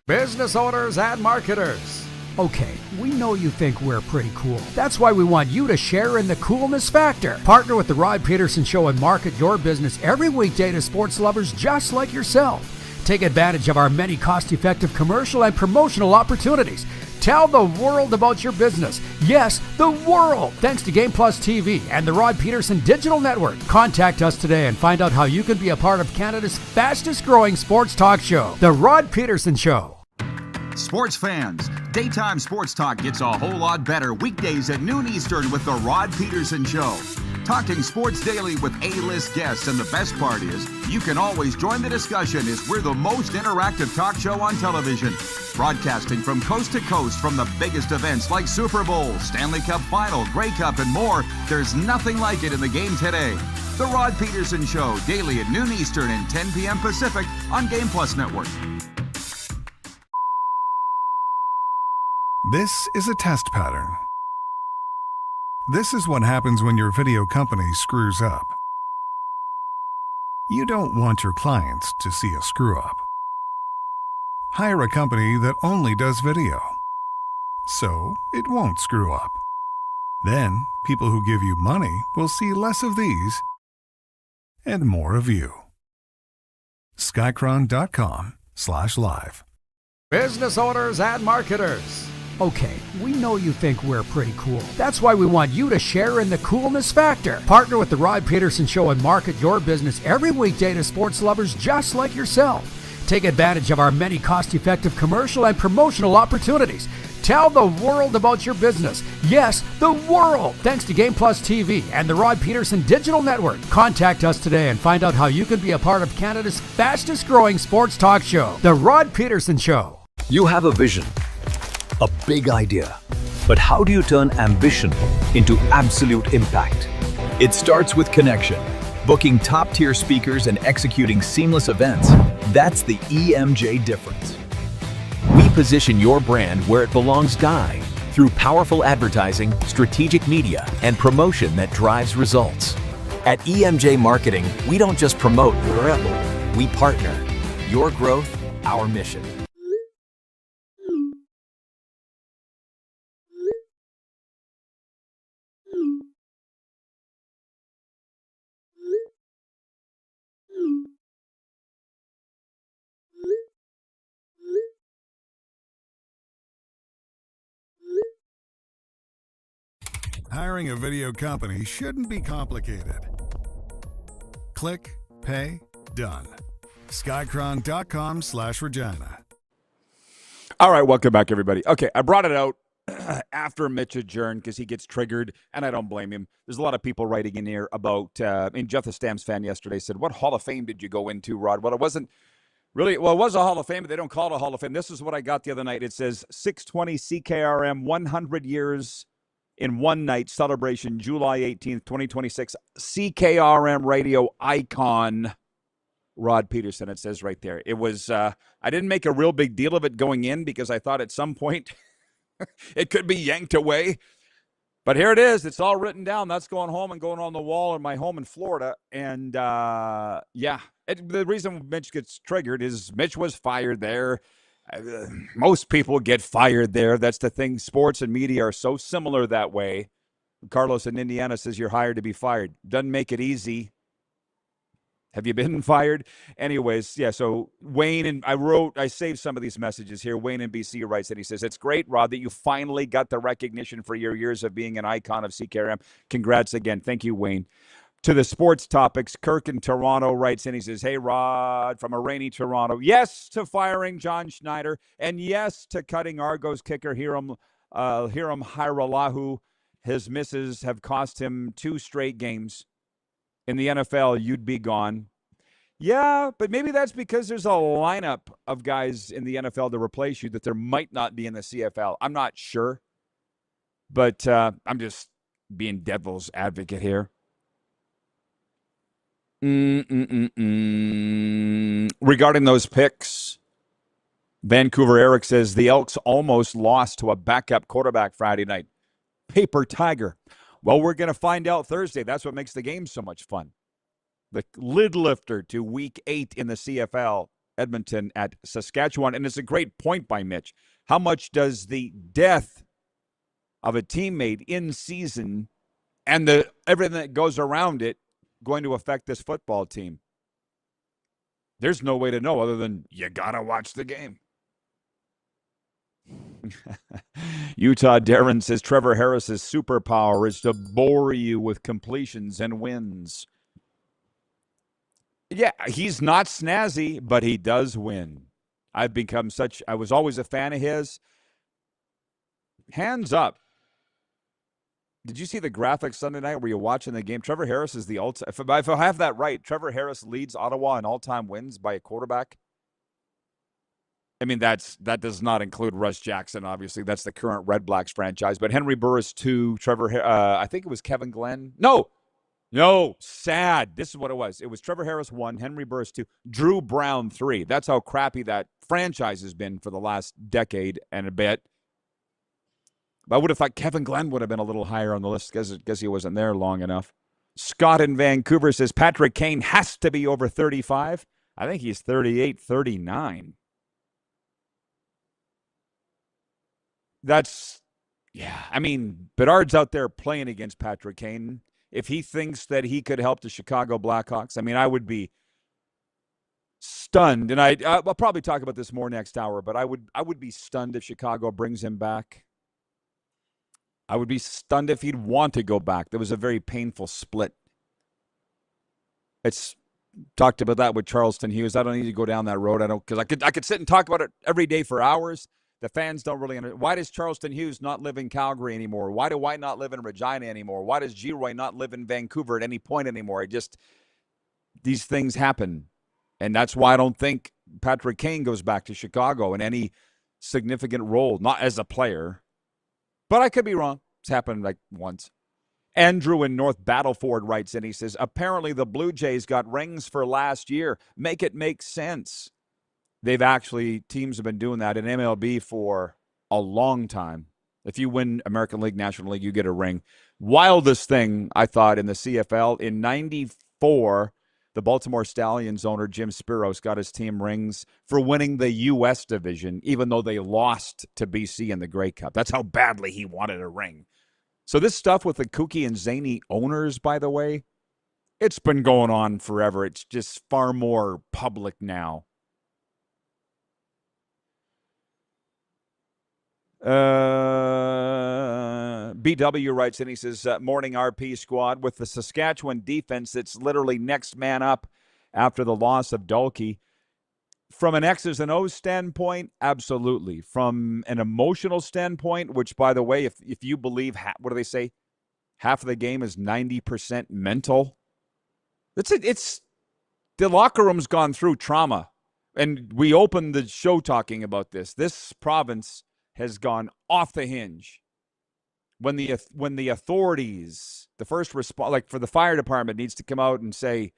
Business owners and marketers. Okay, we know you think we're pretty cool. That's why we want you to share in the coolness factor. Partner with the Rod Pedersen Show and market your business every weekday to sports lovers just like yourself. Take advantage of our many cost-effective commercial and promotional opportunities. Tell the world about your business. Yes, the world. Thanks to Game Plus TV and the Rod Pedersen Digital Network. Contact us today and find out how you can be a part of Canada's fastest-growing sports talk show, The Rod Pedersen Show. Sports fans, daytime sports talk gets a whole lot better weekdays at noon Eastern with the Rod Pedersen Show. Talking sports daily with A-list guests, and the best part is, you can always join the discussion as we're the most interactive talk show on television. Broadcasting from coast to coast from the biggest events like Super Bowl, Stanley Cup Final, Grey Cup, and more, there's nothing like it in the game today. The Rod Pedersen Show, daily at noon Eastern and 10 p.m. Pacific on Game Plus Network. This is a test pattern. This is what happens when your video company screws up. You don't want your clients to see a screw-up. Hire a company that only does video, so it won't screw up. Then, people who give you money will see less of these and more of you. Skycron.com/live. Business owners and marketers. Okay, we know you think we're pretty cool. That's why we want you to share in the coolness factor. Partner with the Rod Pedersen Show and market your business every weekday to sports lovers just like yourself. Take advantage of our many cost-effective commercial and promotional opportunities. Tell the world about your business. Yes, the world. Thanks to Game Plus TV and the Rod Pedersen Digital Network. Contact us today and find out how you can be a part of Canada's fastest-growing sports talk show, The Rod Pedersen Show. You have a vision, a big idea, but how do you turn ambition into absolute impact? It starts with connection. Booking top-tier speakers and executing seamless events. That's the EMJ difference. We position your brand where it belongs through powerful advertising, strategic media, and promotion that drives results. At EMJ Marketing, we don't just promote, we partner. Your growth, our mission. Hiring a video company shouldn't be complicated. Click, pay, done. Skycron.com/Regina. All right, welcome back, everybody. Okay, I brought it out after Mitch adjourned because he gets triggered, and I don't blame him. There's a lot of people writing in here about, Jeff the Stamps fan yesterday said, what Hall of Fame did you go into, Rod? Well, it wasn't really, well, it was a Hall of Fame, but they don't call it a Hall of Fame. This is what I got the other night. It says 620 CKRM, 100 years in one night celebration, July 18th, 2026. CKRM radio icon, Rod Pedersen, it says right there. It was, I didn't make a real big deal of it going in because I thought at some point it could be yanked away. But here it is. It's all written down. That's going home and going on the wall in my home in Florida. And, the reason Mitch gets triggered is Mitch was fired there. Most people get fired there. That's the thing. Sports and media are so similar that way. Carlos in Indiana says you're hired to be fired. Doesn't make it easy. Have you been fired? Anyways, yeah, so Wayne, and I saved some of these messages here. Wayne in BC writes, and he says, it's great, Rod, that you finally got the recognition for your years of being an icon of CKRM. Congrats again. Thank you, Wayne. To the sports topics, Kirk in Toronto writes in, he says, hey, Rod, from a rainy Toronto, yes to firing John Schneider, and yes to cutting Argos kicker Hiram Hiralahu. His misses have cost him 2 straight games. In the NFL, you'd be gone. Yeah, but maybe that's because there's a lineup of guys in the NFL to replace you that there might not be in the CFL. I'm not sure, but I'm just being devil's advocate here. Regarding those picks, Vancouver Eric says the Elks almost lost to a backup quarterback Friday night. Paper Tiger. Well, we're going to find out Thursday. That's what makes the game so much fun. The lid lifter to Week 8 in the CFL, Edmonton at Saskatchewan. And it's a great point by Mitch. How much does the death of a teammate in season and everything that goes around it going to affect this football team? There's no way to know other than you got to watch the game. Utah Darren says Trevor Harris's superpower is to bore you with completions and wins. Yeah, he's not snazzy, but he does win. I was always a fan of his. Hands up. Did you see the graphic Sunday night where you're watching the game? Trevor Harris is the ultimate. If I have that right, Trevor Harris leads Ottawa in all-time wins by a quarterback. I mean, that does not include Russ Jackson, obviously. That's the current Red Blacks franchise. But Henry Burris 2, I think it was Kevin Glenn. No, sad. This is what it was. It was Trevor Harris 1, Henry Burris 2, Drew Brown 3. That's how crappy that franchise has been for the last decade and a bit. I would have thought Kevin Glenn would have been a little higher on the list because he wasn't there long enough. Scott in Vancouver says Patrick Kane has to be over 35. I think he's 38, 39. I mean, Bedard's out there playing against Patrick Kane. If he thinks that he could help the Chicago Blackhawks, I mean, I would be stunned. And I'll probably talk about this more next hour, but I would be stunned if Chicago brings him back. I would be stunned if he'd want to go back. There was a very painful split. It's talked about that with Charleston Hughes. I don't need to go down that road. Because I could sit and talk about it every day for hours. The fans don't really understand. Why does Charleston Hughes not live in Calgary anymore? Why do I not live in Regina anymore? Why does G-Roy not live in Vancouver at any point anymore? These things happen. And that's why I don't think Patrick Kane goes back to Chicago in any significant role, not as a player. But I could be wrong. It's happened like once. Andrew in North Battleford writes in, he says, apparently the Blue Jays got rings for last year. Make it make sense. Teams have been doing that in MLB for a long time. If you win American League, National League, you get a ring. Wildest thing, I thought, in the CFL, in 94, the Baltimore Stallions owner, Jim Spiros, got his team rings for winning the U.S. division, even though they lost to BC in the Grey Cup. That's how badly he wanted a ring. So this stuff with the kooky and zany owners, by the way, it's been going on forever. It's just far more public now. BW writes in, he says, morning RP squad, with the Saskatchewan defense that's literally next man up after the loss of Dalkey. From an X's and O's standpoint, absolutely. From an emotional standpoint, which, by the way, if you believe, what do they say? Half of the game is 90% mental. It's the locker room's gone through trauma. And we opened the show talking about this. This province has gone off the hinge. When the authorities, the first response, like for the fire department, needs to come out and say,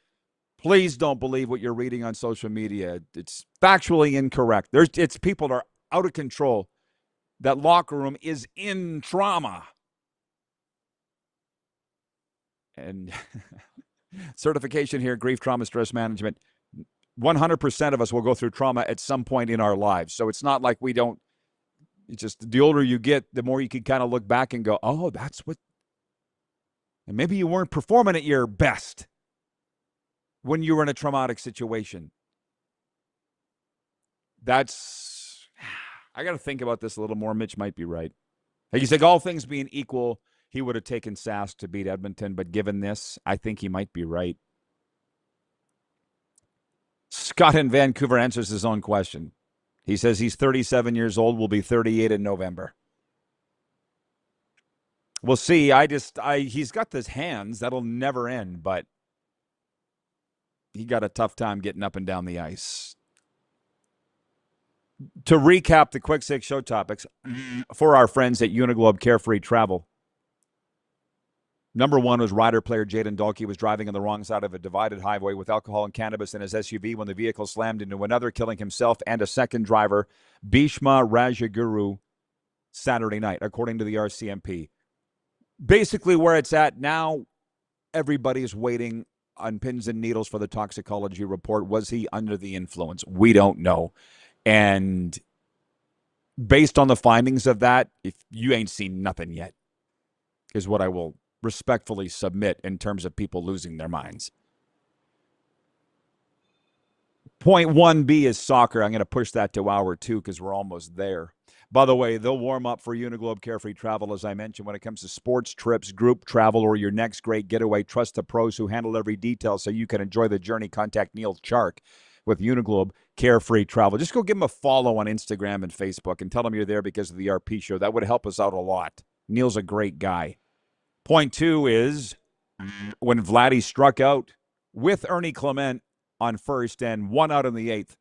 please don't believe what you're reading on social media. It's factually incorrect. It's people that are out of control. That locker room is in trauma. And certification here, grief, trauma, stress management. 100% of us will go through trauma at some point in our lives. So it's not like we don't. It's just the older you get, the more you can kind of look back and go, oh, that's what. And maybe you weren't performing at your best when you were in a traumatic situation. I got to think about this a little more. Mitch might be right. Like he's like, all things being equal, he would have taken Sask to beat Edmonton, but given this, I think he might be right. Scott in Vancouver answers his own question. He says he's 37 years old, will be 38 in November. We'll see. He's got these hands that'll never end, but he got a tough time getting up and down the ice. To recap the quick six show topics for our friends at Uniglobe Carefree Travel. Number one was rider player Jaden Dalkey was driving on the wrong side of a divided highway with alcohol and cannabis in his SUV when the vehicle slammed into another, killing himself and a second driver, Bhishma Rajaguru, Saturday night, according to the RCMP. Basically where it's at now, everybody's waiting on pins and needles for the toxicology report. Was he under the influence? We don't know. And based on the findings of that, if you ain't seen nothing yet, is what I will respectfully submit in terms of people losing their minds. Point 1B is soccer. I'm going to push that to hour 2 because we're almost there. By the way, they'll warm up for Uniglobe Carefree Travel, as I mentioned, when it comes to sports trips, group travel, or your next great getaway. Trust the pros who handle every detail so you can enjoy the journey. Contact Neil Chark with Uniglobe Carefree Travel. Just go give him a follow on Instagram and Facebook and tell him you're there because of the RP show. That would help us out a lot. Neil's a great guy. Point 2 is when Vladdy struck out with Ernie Clement on first and 1 out in the 8th,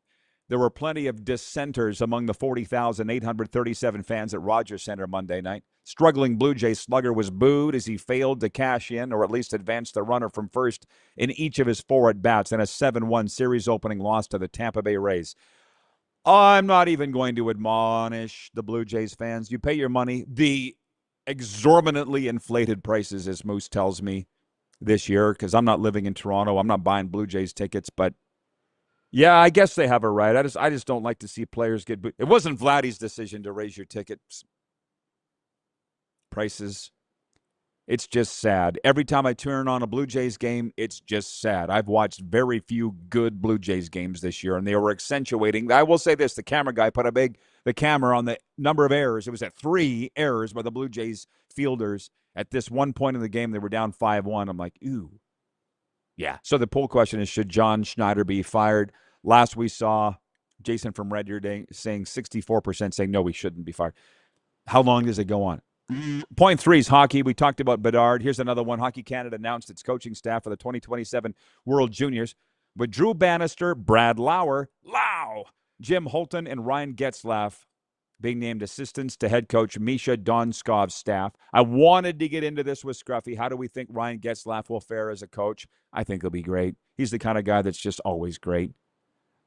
there were plenty of dissenters among the 40,837 fans at Rogers Center Monday night. Struggling Blue Jay slugger was booed as he failed to cash in or at least advance the runner from first in each of his 4 at-bats in a 7-1 series opening loss to the Tampa Bay Rays. I'm not even going to admonish the Blue Jays fans. You pay your money. The exorbitantly inflated prices, as Moose tells me this year, because I'm not living in Toronto. I'm not buying Blue Jays tickets, but yeah, I guess they have a right. I just don't like to see players get booed. It wasn't Vladdy's decision to raise your tickets prices. It's just sad. Every time I turn on a Blue Jays game, it's just sad. I've watched very few good Blue Jays games this year, and they were accentuating. I will say this, the camera guy put the camera on the number of errors. It was at 3 errors by the Blue Jays fielders. At this one point in the game, they were down 5-1. I'm like, ooh. Yeah. So the poll question is, should John Schneider be fired? Last we saw, Jason from Red Deer saying 64% saying no, he shouldn't be fired. How long does it go on? Point 3 is hockey. We talked about Bedard. Here's another one. Hockey Canada announced its coaching staff for the 2027 World Juniors with Drew Bannister, Brad Lauer, Jim Holton, and Ryan Getzlaff being named assistants to head coach Misha Donskov's staff. I wanted to get into this with Scruffy. How do we think Ryan Getzlaff will fare as a coach? I think he'll be great. He's the kind of guy that's just always great.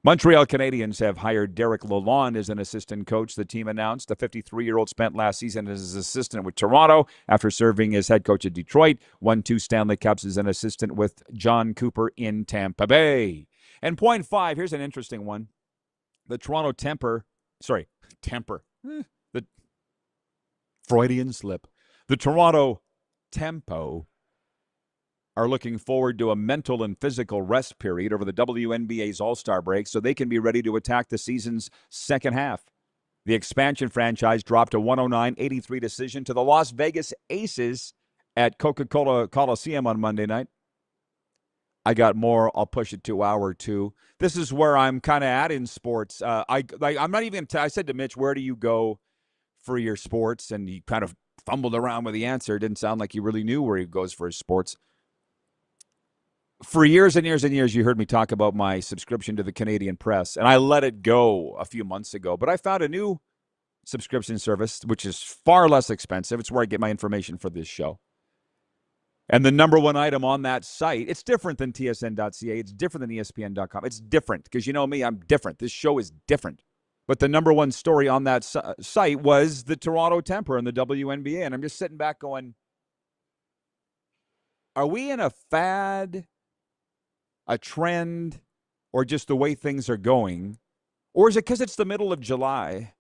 Montreal Canadiens have hired Derek Lalonde as an assistant coach. The team announced the 53-year-old spent last season as his assistant with Toronto after serving as head coach at Detroit, won 2 Stanley Cups as an assistant with John Cooper in Tampa Bay. And point 5, here's an interesting one. The Toronto Temper. The Freudian slip. The Toronto Tempo are looking forward to a mental and physical rest period over the WNBA's All-Star break so they can be ready to attack the season's second half. The expansion franchise dropped a 109-83 decision to the Las Vegas Aces at Coca-Cola Coliseum on Monday night. I got more. I'll push it to hour 2. This is where I'm kind of at in sports. I'm not even. I said to Mitch, "Where do you go for your sports?" And he kind of fumbled around with the answer. It didn't sound like he really knew where he goes for his sports. For years and years and years, you heard me talk about my subscription to the Canadian Press, and I let it go a few months ago. But I found a new subscription service, which is far less expensive. It's where I get my information for this show. And the number one item on that site, it's different than tsn.ca. It's different than espn.com. It's different because you know me, I'm different. This show is different. But the number one story on that site was the Toronto Temper and the WNBA. And I'm just sitting back going, are we in a fad, a trend, or just the way things are going? Or is it because it's the middle of July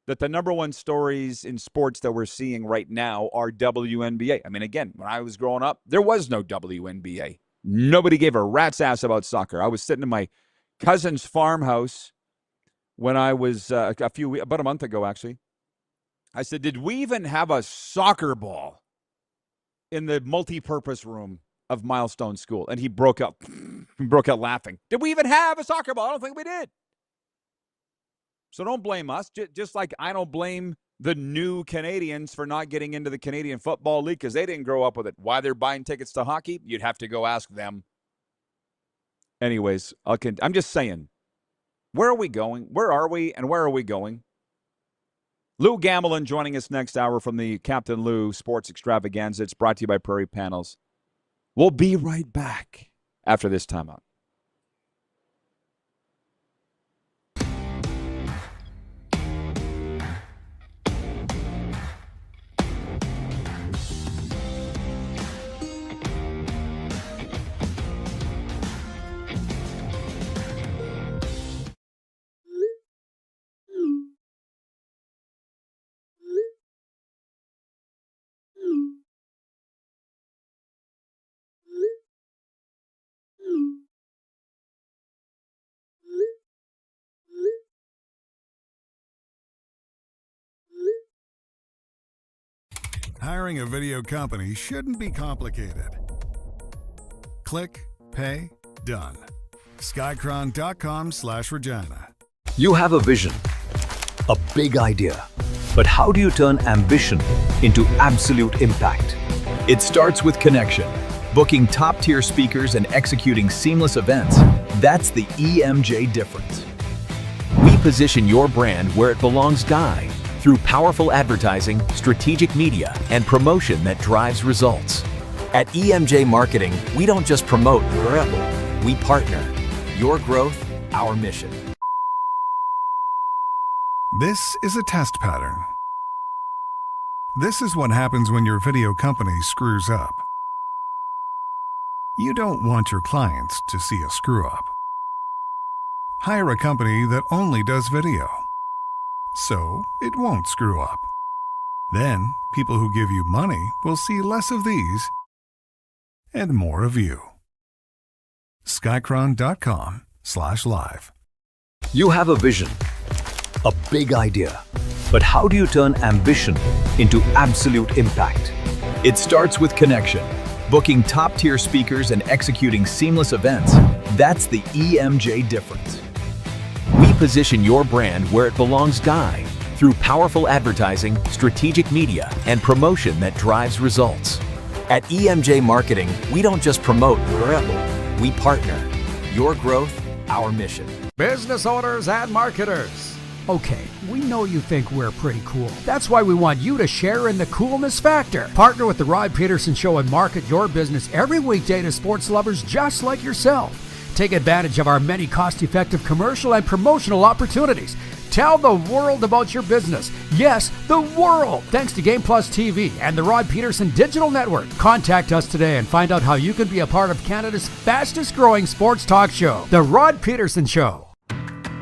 that the number one stories in sports that we're seeing right now are WNBA? I mean, again, when I was growing up, there was no WNBA. Nobody gave a rat's ass about soccer. I was sitting in my cousin's farmhouse when I was about a month ago, actually. I said, did we even have a soccer ball in the multi-purpose room of Milestone School? And he broke out laughing. Did we even have a soccer ball? I don't think we did. So don't blame us, just like I don't blame the new Canadians for not getting into the Canadian Football League because they didn't grow up with it. Why they're buying tickets to hockey, you'd have to go ask them. Anyways, I'm just saying, where are we going? Where are we, and where are we going? Lou Gamelin joining us next hour from the Captain Lou Sports Extravaganza. It's brought to you by Prairie Panels. We'll be right back after this timeout. Hiring a video company shouldn't be complicated. Click, pay, done. Skycron.com/Regina. You have a vision, a big idea, but how do you turn ambition into absolute impact? It starts with connection. Booking top-tier speakers and executing seamless events, that's the EMJ difference. We position your brand where it belongs, Guy, through powerful advertising, strategic media, and promotion that drives results. At EMJ Marketing, we don't just promote, we partner. Your growth, our mission. This is a test pattern. This is what happens when your video company screws up. You don't want your clients to see a screw-up. Hire a company that only does video, so it won't screw up. Then, people who give you money will see less of these and more of you. Skycron.com/live. You have a vision, a big idea, but how do you turn ambition into absolute impact? It starts with connection. Booking top-tier speakers and executing seamless events, that's the EMJ difference. We position your brand where it belongs, Guy, through powerful advertising, strategic media, and promotion that drives results. At EMJ Marketing, we don't just promote, we partner. Your growth, our mission. Business owners and marketers. Okay, we know you think we're pretty cool. That's why we want you to share in the coolness factor. Partner with the Rod Pedersen Show and market your business every weekday to sports lovers just like yourself. Take advantage of our many cost-effective commercial and promotional opportunities. Tell the world about your business. Yes, the world. Thanks to Game Plus TV and the Rod Pedersen Digital Network. Contact us today and find out how you can be a part of Canada's fastest-growing sports talk show, The Rod Pedersen Show.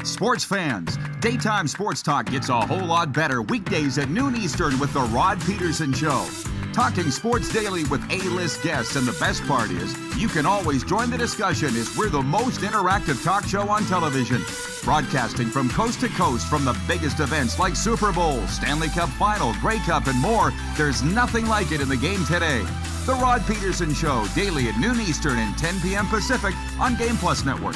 Sports fans, daytime sports talk gets a whole lot better weekdays at noon Eastern with the Rod Pedersen Show. Talking sports daily with A-list guests, and the best part is, you can always join the discussion as we're the most interactive talk show on television. Broadcasting from coast to coast from the biggest events like Super Bowl, Stanley Cup Final, Grey Cup, and more, there's nothing like it in the game today. The Rod Pedersen Show, daily at noon Eastern and 10 p.m. Pacific on Game Plus Network.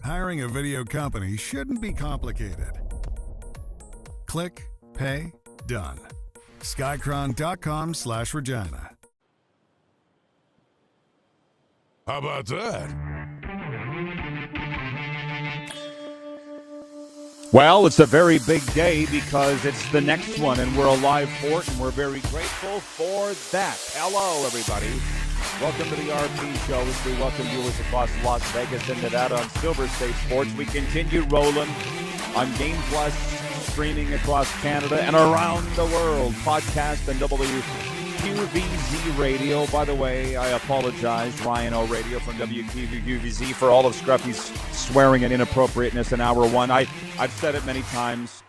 Hiring a video company shouldn't be complicated. Click, pay, done. Skycron.com/Regina. How about that? Well, it's a very big day because it's the next one, and we're alive for it, and we're very grateful for that. Hello, everybody. Welcome to the RP Show as we welcome viewers across Las Vegas and Nevada on Silver State Sports. We continue rolling on Game Plus, streaming across Canada and around the world. Podcast and WQVZ Radio. By the way, I apologize, Ryan O Radio from WQVZ, for all of Scruffy's swearing and inappropriateness in hour one. I've said it many times.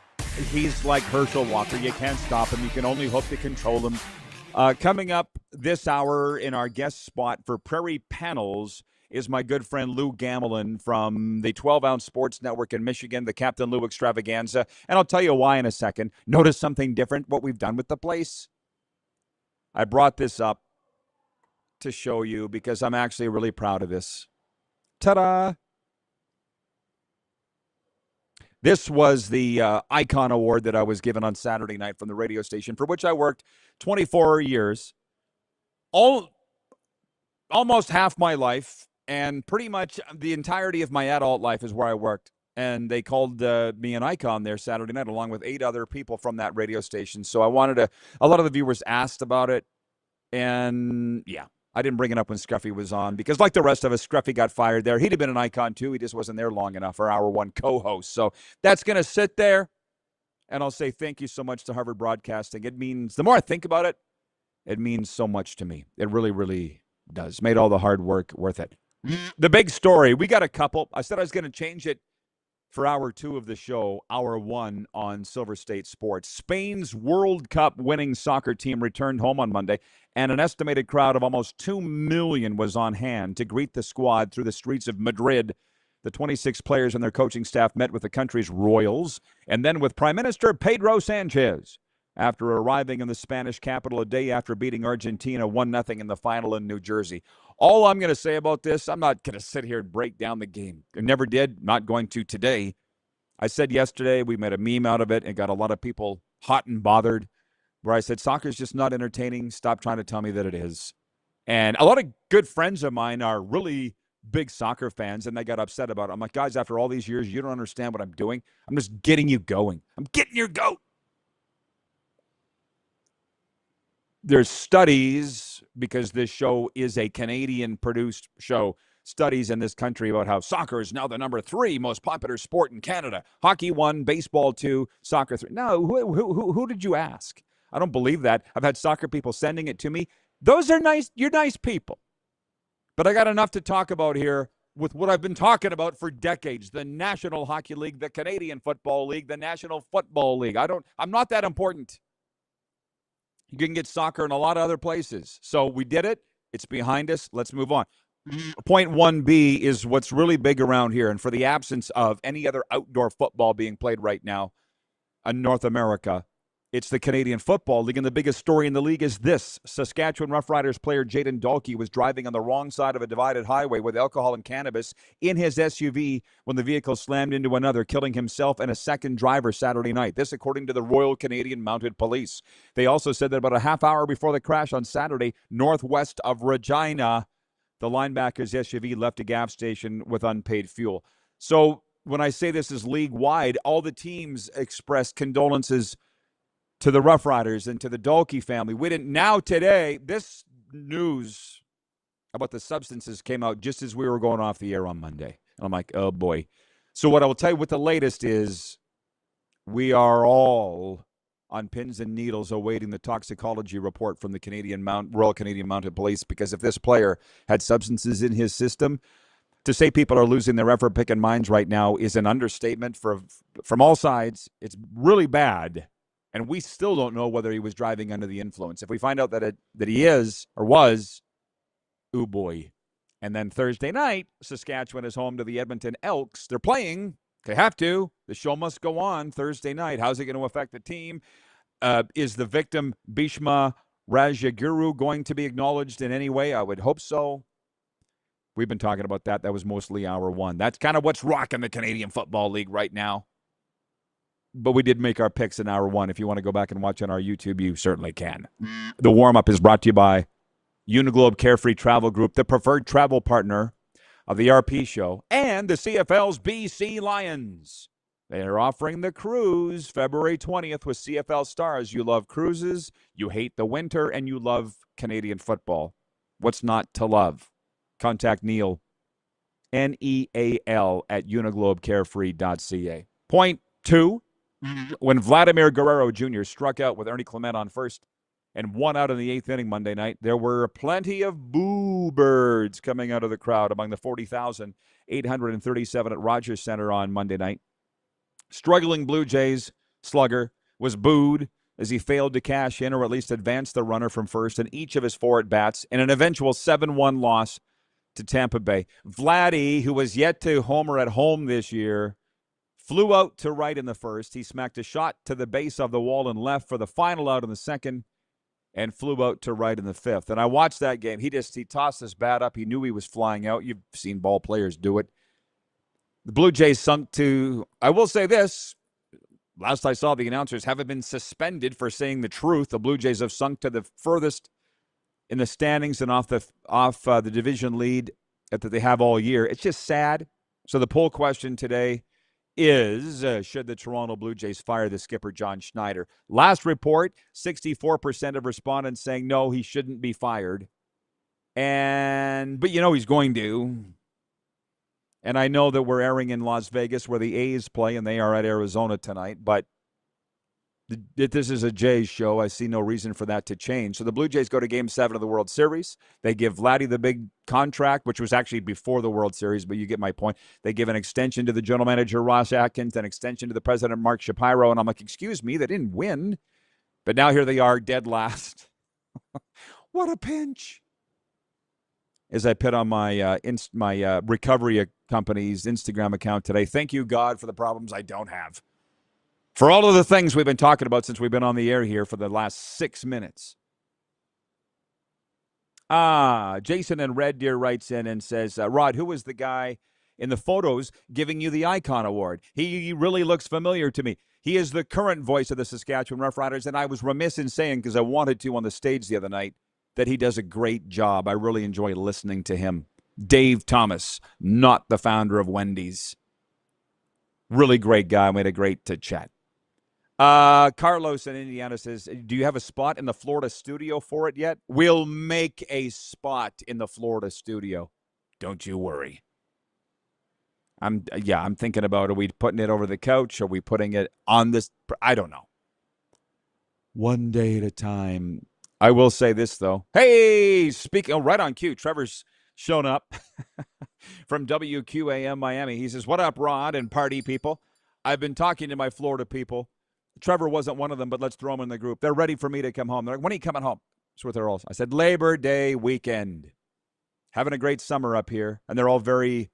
He's like Herschel Walker. You can't stop him. You can only hope to control him. Coming up this hour in our guest spot for Prairie Panels is my good friend Lou Gamelin from the 12-Ounce Sports Network in Michigan, the Captain Lou Extravaganza. And I'll tell you why in a second. Notice something different, what we've done with the place. I brought this up to show you because I'm actually really proud of this. Ta-da! This was the Icon Award that I was given on Saturday night from the radio station, for which I worked 24 years, almost half my life, and pretty much the entirety of my adult life is where I worked. And they called me an icon there Saturday night, along with 8 other people from that radio station. So I wanted to, a lot of the viewers asked about it, and yeah. I didn't bring it up when Scruffy was on because, like the rest of us, Scruffy got fired there. He'd have been an icon, too. He just wasn't there long enough for hour one co-host. So that's going to sit there, and I'll say thank you so much to Harvard Broadcasting. It means, the more I think about it, it means so much to me. It really, really does. Made all the hard work worth it. The big story, we got a couple. I said I was going to change it for hour 2 of the show, hour 1 on Silver State Sports. Spain's World Cup winning soccer team returned home on Monday, and an estimated crowd of almost 2 million was on hand to greet the squad through the streets of Madrid. The 26 players and their coaching staff met with the country's royals and then with Prime Minister Pedro Sanchez after arriving in the Spanish capital a day after beating Argentina 1-0 in the final in New Jersey. All I'm going to say about this, I'm not going to sit here and break down the game. I never did, not going to today. I said yesterday, we made a meme out of it and got a lot of people hot and bothered, where I said, soccer's just not entertaining. Stop trying to tell me that it is. And a lot of good friends of mine are really big soccer fans, and they got upset about it. I'm like, guys, after all these years, you don't understand what I'm doing. I'm just getting you going. I'm getting your goat. There's studies, because this show is a Canadian-produced show, studies in this country about how soccer is now the number 3 most popular sport in Canada. Hockey 1, baseball 2, soccer 3. No, who did you ask? I don't believe that. I've had soccer people sending it to me. Those are nice. You're nice people. But I got enough to talk about here with what I've been talking about for decades. The National Hockey League, the Canadian Football League, the National Football League. I'm not that important. You can get soccer in a lot of other places. So we did it. It's behind us. Let's move on. Point 1B is what's really big around here. And for the absence of any other outdoor football being played right now in North America, it's the Canadian Football League. And the biggest story in the league is this. Saskatchewan Roughriders player Jaden Dahlke was driving on the wrong side of a divided highway with alcohol and cannabis in his SUV when the vehicle slammed into another, killing himself and a second driver Saturday night. This according to the Royal Canadian Mounted Police. They also said that about a half hour before the crash on Saturday, northwest of Regina, the linebacker's SUV left a gas station with unpaid fuel. So when I say this is league-wide, all the teams expressed condolences to the Rough Riders and to the Dahlke family. We didn't. Now today, this news about the substances came out just as we were going off the air on Monday. And I'm like, oh boy. So what I will tell you with the latest is we are all on pins and needles awaiting the toxicology report from the Royal Canadian Mounted Police, because if this player had substances in his system, to say people are losing their effort-picking minds right now is an understatement from all sides. It's really bad, and we still don't know whether he was driving under the influence. If we find out that he is or was, ooh boy. And then Thursday night, Saskatchewan is home to the Edmonton Elks. They're playing. They have to. The show must go on Thursday night. How's it going to affect the team? Is the victim Bhishma Rajaguru going to be acknowledged in any way? I would hope so. We've been talking about that. That was mostly hour one. That's kind of what's rocking the Canadian Football League right now. But we did make our picks in hour one. If you want to go back and watch on our YouTube, you certainly can. The warm-up is brought to you by Uniglobe Carefree Travel Group, the preferred travel partner of the RP Show, and the CFL's BC Lions. They are offering the cruise February 20th with CFL stars. You love cruises, you hate the winter, and you love Canadian football. What's not to love? Contact Neil, Neal, at uniglobecarefree.ca. Point two, when Vladimir Guerrero Jr. struck out with Ernie Clement on first and one out in the eighth inning Monday night, there were plenty of boo birds coming out of the crowd among the 40,837 at Rogers Center on Monday night. Struggling Blue Jays slugger was booed as he failed to cash in or at least advance the runner from first in each of his four at-bats in an eventual 7-1 loss to Tampa Bay. Vladdy, who was yet to homer at home this year, flew out to right in the first. He smacked a shot to the base of the wall and left for the final out in the second and flew out to right in the fifth. And I watched that game. He tossed his bat up. He knew he was flying out. You've seen ball players do it. The Blue Jays sunk to, I will say this, last I saw the announcers haven't been suspended for saying the truth. The Blue Jays have sunk to the furthest in the standings and off the division lead that they have all year. It's just sad. So the poll question today is, should the Toronto Blue Jays fire the skipper, John Schneider? Last report, 64% of respondents saying no, he shouldn't be fired. But he's going to. And I know that we're airing in Las Vegas where the A's play, and they are at Arizona tonight. But this is a Jays show. I see no reason for that to change. So the Blue Jays go to Game 7 of the World Series. They give Vladdy the big contract, which was actually before the World Series, but you get my point. They give an extension to the general manager, Ross Atkins, an extension to the president, Mark Shapiro. And I'm like, excuse me, they didn't win. But now here they are, dead last. What a pinch. As I put on my recovery company's Instagram account today, thank you, God, for the problems I don't have. For all of the things we've been talking about since we've been on the air here for the last 6 minutes. Jason in Red Deer writes in and says, Rod, who was the guy in the photos giving you the Icon Award? He really looks familiar to me. He is the current voice of the Saskatchewan Roughriders, and I was remiss in saying, because I wanted to on the stage the other night, that he does a great job. I really enjoy listening to him. Dave Thomas, not the founder of Wendy's. Really great guy. We had a great chat. Carlos in Indiana says, do you have a spot in the Florida studio for it yet? We'll make a spot in the Florida studio. Don't you worry. I'm thinking about, are we putting it over the couch? Are we putting it on this? I don't know. One day at a time. I will say this, though. Hey, right on cue. Trevor's shown up from WQAM Miami. He says, what up, Rod and party people? I've been talking to my Florida people. Trevor wasn't one of them, but let's throw him in the group. They're ready for me to come home. They're like, when are you coming home? That's what they're all. I said, Labor Day weekend. Having a great summer up here. And they're all very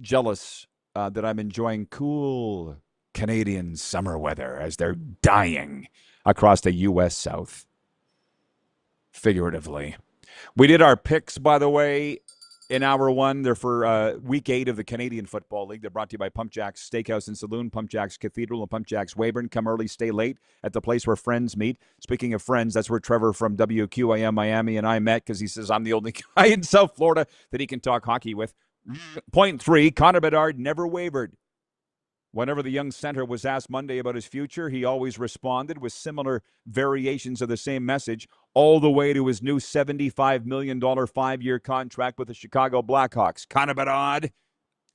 jealous that I'm enjoying cool Canadian summer weather as they're dying across the U.S. South. Figuratively. We did our picks, by the way, in hour one. They're for week 8 of the Canadian Football League. They're brought to you by Pump Jacks Steakhouse and Saloon, Pump Jacks Cathedral, and Pump Jacks Weyburn. Come early, stay late at the place where friends meet. Speaking of friends, that's where Trevor from WQAM Miami and I met, because he says I'm the only guy in South Florida that he can talk hockey with. Point 3, Connor Bedard never wavered. Whenever the young center was asked Monday about his future, he always responded with similar variations of the same message, all the way to his new $75 million 5-year contract with the Chicago Blackhawks. Connor Bedard,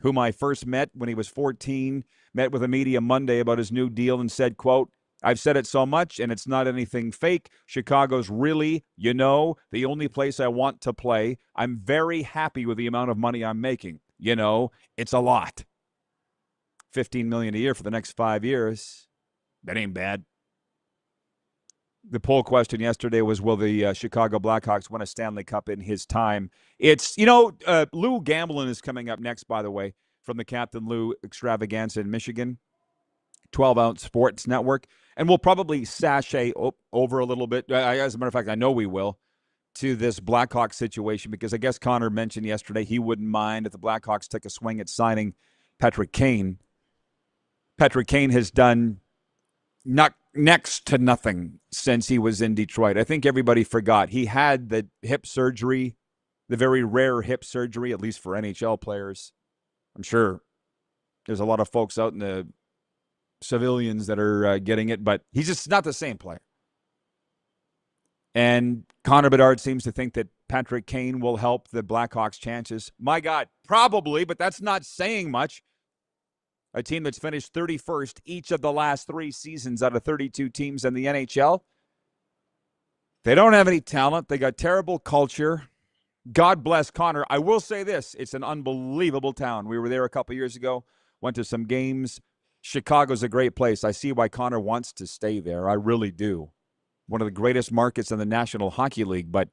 whom I first met when he was 14, met with the media Monday about his new deal and said, quote, I've said it so much, and it's not anything fake. Chicago's really, the only place I want to play. I'm very happy with the amount of money I'm making. It's a lot. $15 million a year for the next 5 years. That ain't bad. The poll question yesterday was, will the Chicago Blackhawks win a Stanley Cup in his time? It's, Lou Gamblin is coming up next, by the way, from the Captain Lou extravaganza in Michigan, 12-ounce sports network. And we'll probably sashay over a little bit. As a matter of fact, I know we will, to this Blackhawks situation, because I guess Connor mentioned yesterday he wouldn't mind if the Blackhawks took a swing at signing Patrick Kane. Patrick Kane has done next to nothing since he was in Detroit. I think everybody forgot. He had the hip surgery, the very rare hip surgery, at least for NHL players. I'm sure there's a lot of folks out in the civilians that are getting it, but he's just not the same player. And Connor Bedard seems to think that Patrick Kane will help the Blackhawks' chances. My God, probably, but that's not saying much. A team that's finished 31st each of the last 3 seasons out of 32 teams in the NHL. They don't have any talent. They got terrible culture. God bless Connor. I will say this. It's an unbelievable town. We were there a couple years ago, went to some games. Chicago's a great place. I see why Connor wants to stay there. I really do. One of the greatest markets in the National Hockey League. But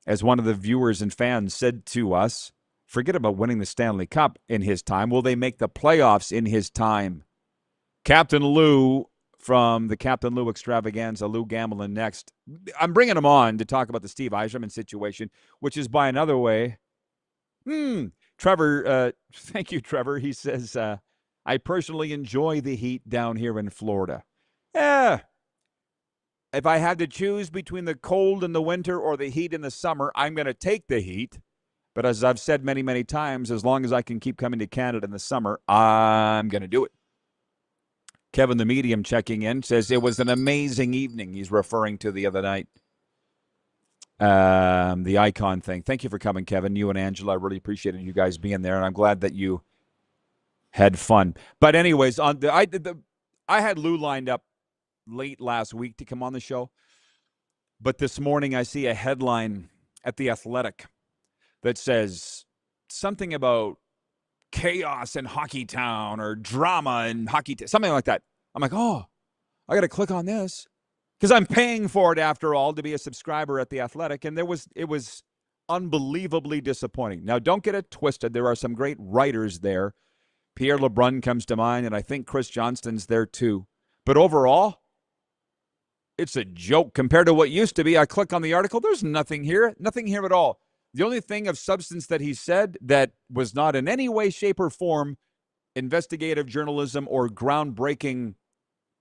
as one of the viewers and fans said to us, forget about winning the Stanley Cup in his time. Will they make the playoffs in his time? Captain Lou from the Captain Lou extravaganza, Lou Gamblin next. I'm bringing him on to talk about the Steve Yzerman situation, which is by another way. Trevor, thank you, Trevor. He says, I personally enjoy the heat down here in Florida. If I had to choose between the cold in the winter or the heat in the summer, I'm going to take the heat. But as I've said many, many times, as long as I can keep coming to Canada in the summer, I'm going to do it. Kevin the Medium checking in says it was an amazing evening. He's referring to the other night, the Icon thing. Thank you for coming, Kevin. You and Angela, I really appreciated you guys being there, and I'm glad that you had fun. But anyways, I had Lou lined up late last week to come on the show, but this morning I see a headline at The Athletic that says something about chaos in Hockey Town or drama in Hockey Town, something like that. I'm like, oh, I got to click on this because I'm paying for it after all to be a subscriber at The Athletic, and it was unbelievably disappointing. Now, don't get it twisted. There are some great writers there. Pierre LeBrun comes to mind, and I think Chris Johnston's there too. But overall, it's a joke compared to what used to be. I click on the article. There's nothing here at all. The only thing of substance that he said that was not in any way, shape, or form investigative journalism or groundbreaking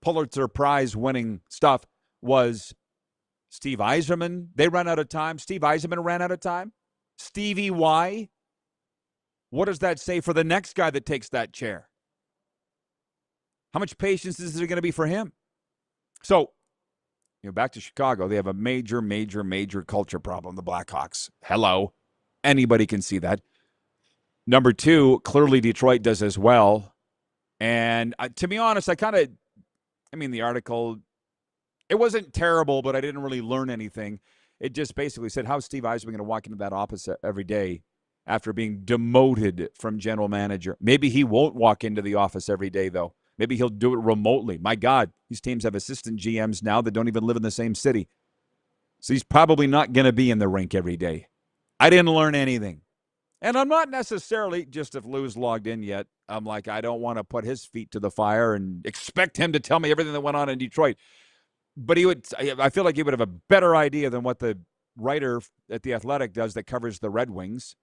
Pulitzer Prize winning stuff was Steve Yzerman. They ran out of time. Steve Yzerman ran out of time. Stevie Y. What does that say for the next guy that takes that chair? How much patience is there going to be for him? So, back to Chicago, they have a major, major, major culture problem, the Blackhawks. Hello. Anybody can see that. Number 2, clearly Detroit does as well. And to be honest, the article, it wasn't terrible, but I didn't really learn anything. It just basically said, how's Steve Yzerman going to walk into that office every day after being demoted from general manager? Maybe he won't walk into the office every day, though. Maybe he'll do it remotely. My God, these teams have assistant GMs now that don't even live in the same city. So he's probably not going to be in the rink every day. I didn't learn anything. And I'm not necessarily, just if Lou's logged in yet, I'm like, I don't want to put his feet to the fire and expect him to tell me everything that went on in Detroit. But I feel like he would have a better idea than what the writer at The Athletic does that covers the Red Wings.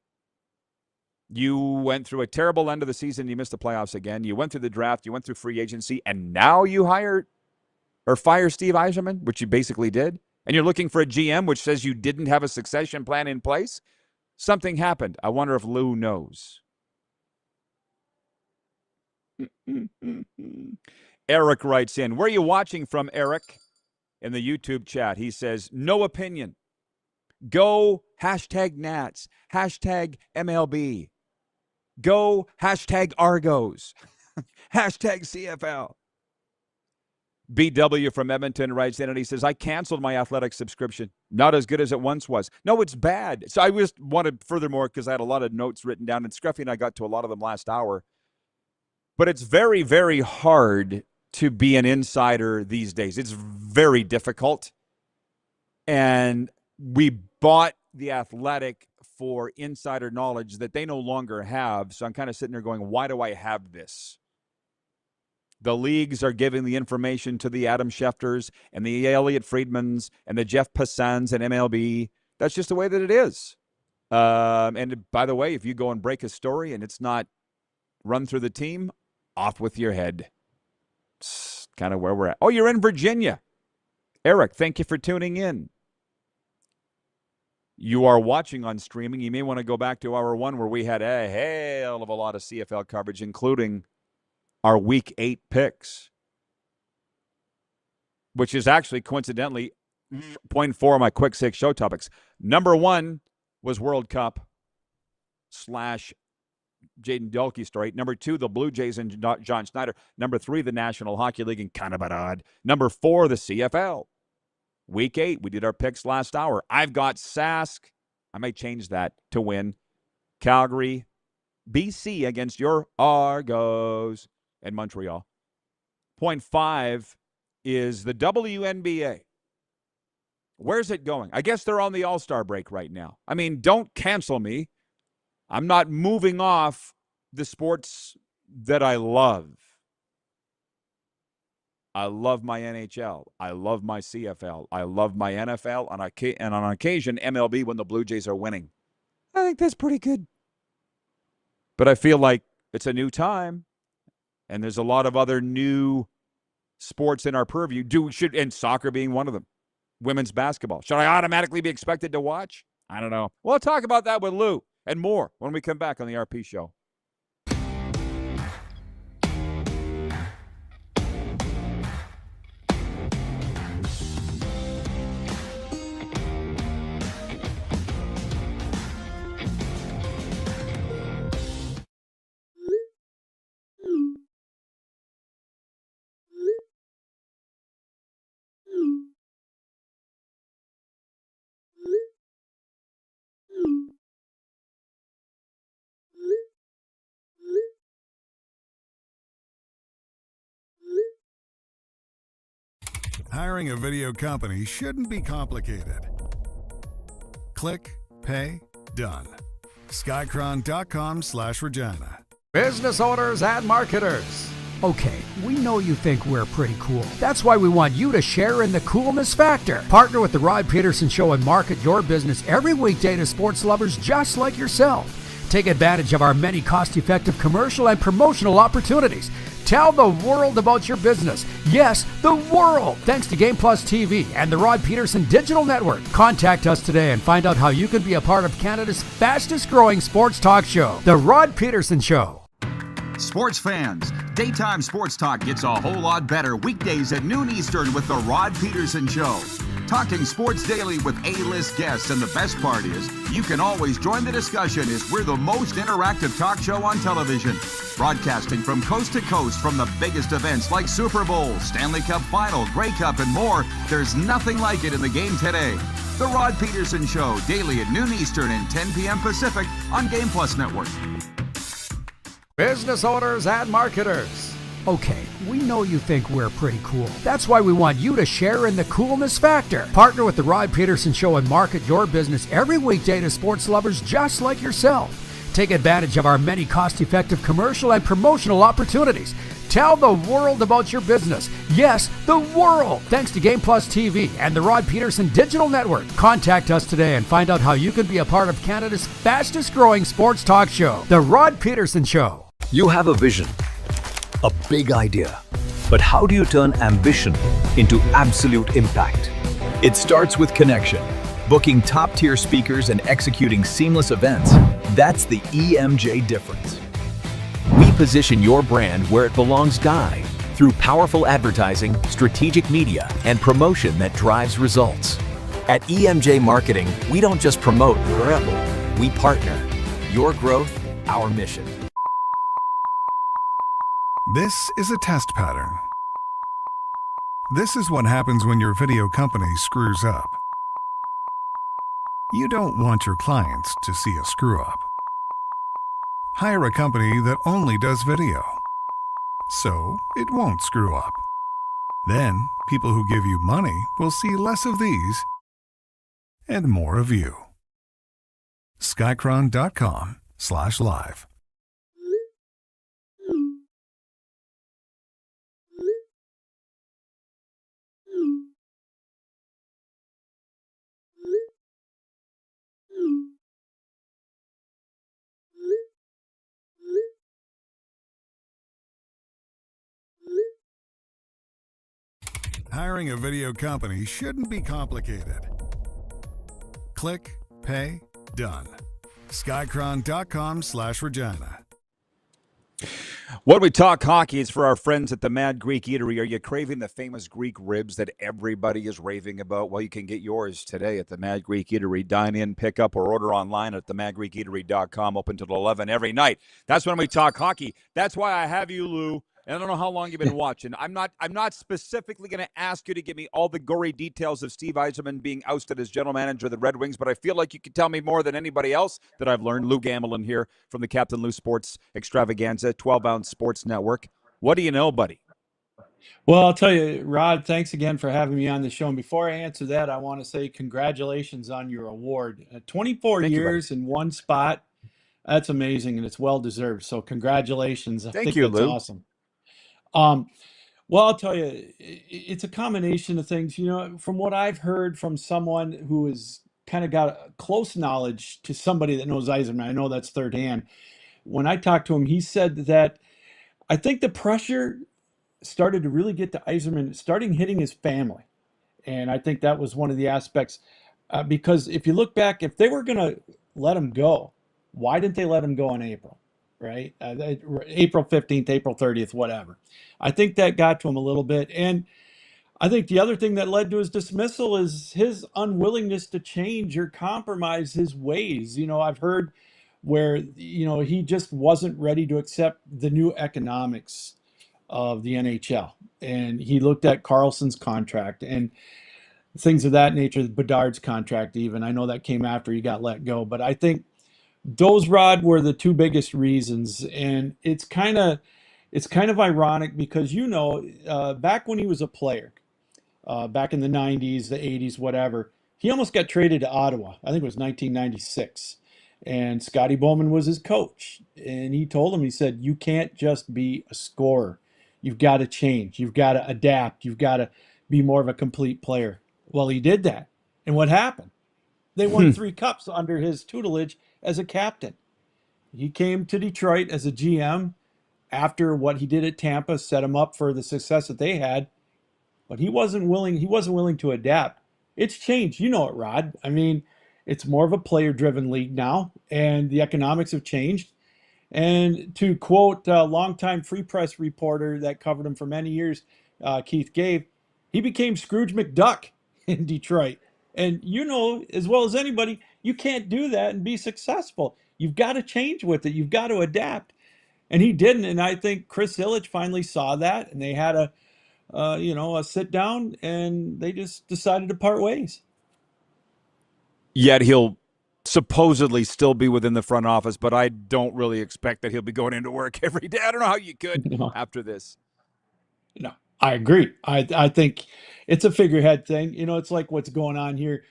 You went through a terrible end of the season. You missed the playoffs again. You went through the draft. You went through free agency. And now you fire Steve Yzerman, which you basically did. And you're looking for a GM, which says you didn't have a succession plan in place. Something happened. I wonder if Lou knows. Eric writes in. Where are you watching from, Eric? In the YouTube chat. He says, no opinion. Go #Nats, #MLB. Go #Argos. #CFL. BW from Edmonton writes in and he says, I canceled my athletic subscription. Not as good as it once was. No, it's bad. So I just wanted furthermore, because I had a lot of notes written down, and Scruffy and I got to a lot of them last hour. But it's very, very hard to be an insider these days. It's very difficult. And we bought the Athletic for insider knowledge that they no longer have. So I'm kind of sitting there going, why do I have this? The leagues are giving the information to the Adam Schefters and the Elliot Friedmans and the Jeff Passans and MLB. That's just the way that it is. And by the way, if you go and break a story and it's not run through the team, off with your head. It's kind of where we're at. Oh, you're in Virginia. Eric, thank you for tuning in. You are watching on streaming. You may want to go back to hour one where we had a hell of a lot of CFL coverage, including our Week 8 picks, which is actually coincidentally point 4 of my quick 6 show topics. Number 1 was World Cup / Jaden Dalkey story. Number 2, the Blue Jays and John Schneider. Number 3, the National Hockey League and kind of an odd. Number 4, the CFL. Week 8, we did our picks last hour. I've got Sask. I may change that to win. Calgary, BC against your Argos. And Montreal. Point 5 is the WNBA. Where's it going? I guess they're on the All-Star break right now. I mean, don't cancel me. I'm not moving off the sports that I love. I love my NHL. I love my CFL. I love my NFL. And on occasion, MLB when the Blue Jays are winning. I think that's pretty good. But I feel like it's a new time. And there's a lot of other new sports in our purview. And soccer being one of them. Women's basketball. Should I automatically be expected to watch? I don't know. We'll talk about that with Lou and more when we come back on the RP Show. Hiring a video company shouldn't be complicated. Click, pay, done. Skycron.com/Regina. Business owners and marketers. Okay, we know you think we're pretty cool. That's why we want you to share in the coolness factor. Partner with the Rod Pedersen Show and market your business every weekday to sports lovers just like yourself. Take advantage of our many cost-effective commercial and promotional opportunities. Tell the world about your business. Yes, the world. Thanks to Game Plus TV and the Rod Pedersen Digital Network. Contact us today and find out how you can be a part of Canada's fastest growing sports talk show, The Rod Pedersen Show. Sports fans, daytime sports talk gets a whole lot better weekdays at noon Eastern with the Rod Pedersen Show. Talking sports daily with A-list guests, and the best part is you can always join the discussion as we're the most interactive talk show on television. Broadcasting from coast to coast from the biggest events like Super Bowl, Stanley Cup Final, Grey Cup, and more. There's nothing like it in the game today. The Rod Pedersen Show, daily at noon Eastern and 10 p.m. Pacific on Game Plus Network. Business owners and marketers. Okay, we know you think we're pretty cool. That's why we want you to share in the coolness factor. Partner with the Rod Pedersen Show and market your business every weekday to sports lovers just like yourself. Take advantage of our many cost-effective commercial and promotional opportunities. Tell the world about your business. Yes, the world. Thanks to Game Plus TV and the Rod Pedersen Digital Network. Contact us today and find out how you can be a part of Canada's fastest growing sports talk show, The Rod Pedersen Show. You have a vision, a big idea, but how do you turn ambition into absolute impact? It starts with connection. Booking top-tier speakers and executing seamless events. That's the EMJ difference. We position your brand where it belongs, Guy, through powerful advertising, strategic media, and promotion that drives results. At EMJ Marketing, we don't just promote, we partner. Your growth, our mission. This is a test pattern. This is what happens when your video company screws up. You don't want your clients to see a screw up. Hire a company that only does video, so it won't screw up. Then, people who give you money will see less of these and more of you. Skycron.com/live. Hiring a video company shouldn't be complicated. Click, pay, done. Skycron.com/Regina. When we talk hockey, it's for our friends at the Mad Greek Eatery. Are you craving the famous Greek ribs that everybody is raving about? Well, you can get yours today at the Mad Greek Eatery. Dine in, pick up, or order online at themadgreekeatery.com. Open till 11 every night. That's when we talk hockey. That's why I have you, Lou. And I don't know how long you've been watching. I'm not specifically going to ask you to give me all the gory details of Steve Yzerman being ousted as general manager of the Red Wings, but I feel like you can tell me more than anybody else that I've learned. Lou Gamelin here from the Captain Lou Sports Extravaganza, 12-ounce Sports Network. What do you know, buddy? Well, I'll tell you, Rod, thanks again for having me on the show. And before I answer that, I want to say congratulations on your award. 24 years in one spot. That's amazing, and it's well-deserved. So congratulations. I think you, that's Lou. awesome. Well, I'll tell you, it's a combination of things. You know, from what I've heard from someone who has kind of got a close knowledge to somebody that knows Yzerman, I know that's third hand. When I talked to him, he said that I think the pressure started to really get to Yzerman, starting hitting his family. And I think that was one of the aspects. Because if you look back, if they were going to let him go, why didn't they let him go in April? Right? April 15th, April 30th, whatever. I think that got to him a little bit. And I think the other thing that led to his dismissal is his unwillingness to change or compromise his ways. You know, I've heard where, you know, he just wasn't ready to accept the new economics of the NHL. And he looked at Carlson's contract and things of that nature, Bedard's contract even. I know that came after he got let go. But I think those, Rod, were the two biggest reasons, and it's kind of ironic because back when he was a player, back in the 90s, the 80s, whatever, he almost got traded to Ottawa. I think it was 1996, and Scotty Bowman was his coach, and he told him, he said, "You can't just be a scorer. You've got to change. You've got to adapt. You've got to be more of a complete player." Well, he did that, and what happened? They won 3 cups under his tutelage as a captain. He came to Detroit as a GM after what he did at Tampa set him up for the success that they had, but he wasn't willing to adapt. It's changed. You know it, Rod. I mean, it's more of a player-driven league now, and the economics have changed. And to quote a longtime Free Press reporter that covered him for many years, Keith Gave, he became Scrooge McDuck in Detroit. And you know as well as anybody, you can't do that and be successful. You've got to change with it. You've got to adapt. And he didn't. And I think Chris Ilitch finally saw that, and they had a sit down, and they just decided to part ways. Yet he'll supposedly still be within the front office, but I don't really expect that he'll be going into work every day. I don't know how you could after this. No, I agree. I think it's a figurehead thing. You know, it's like what's going on here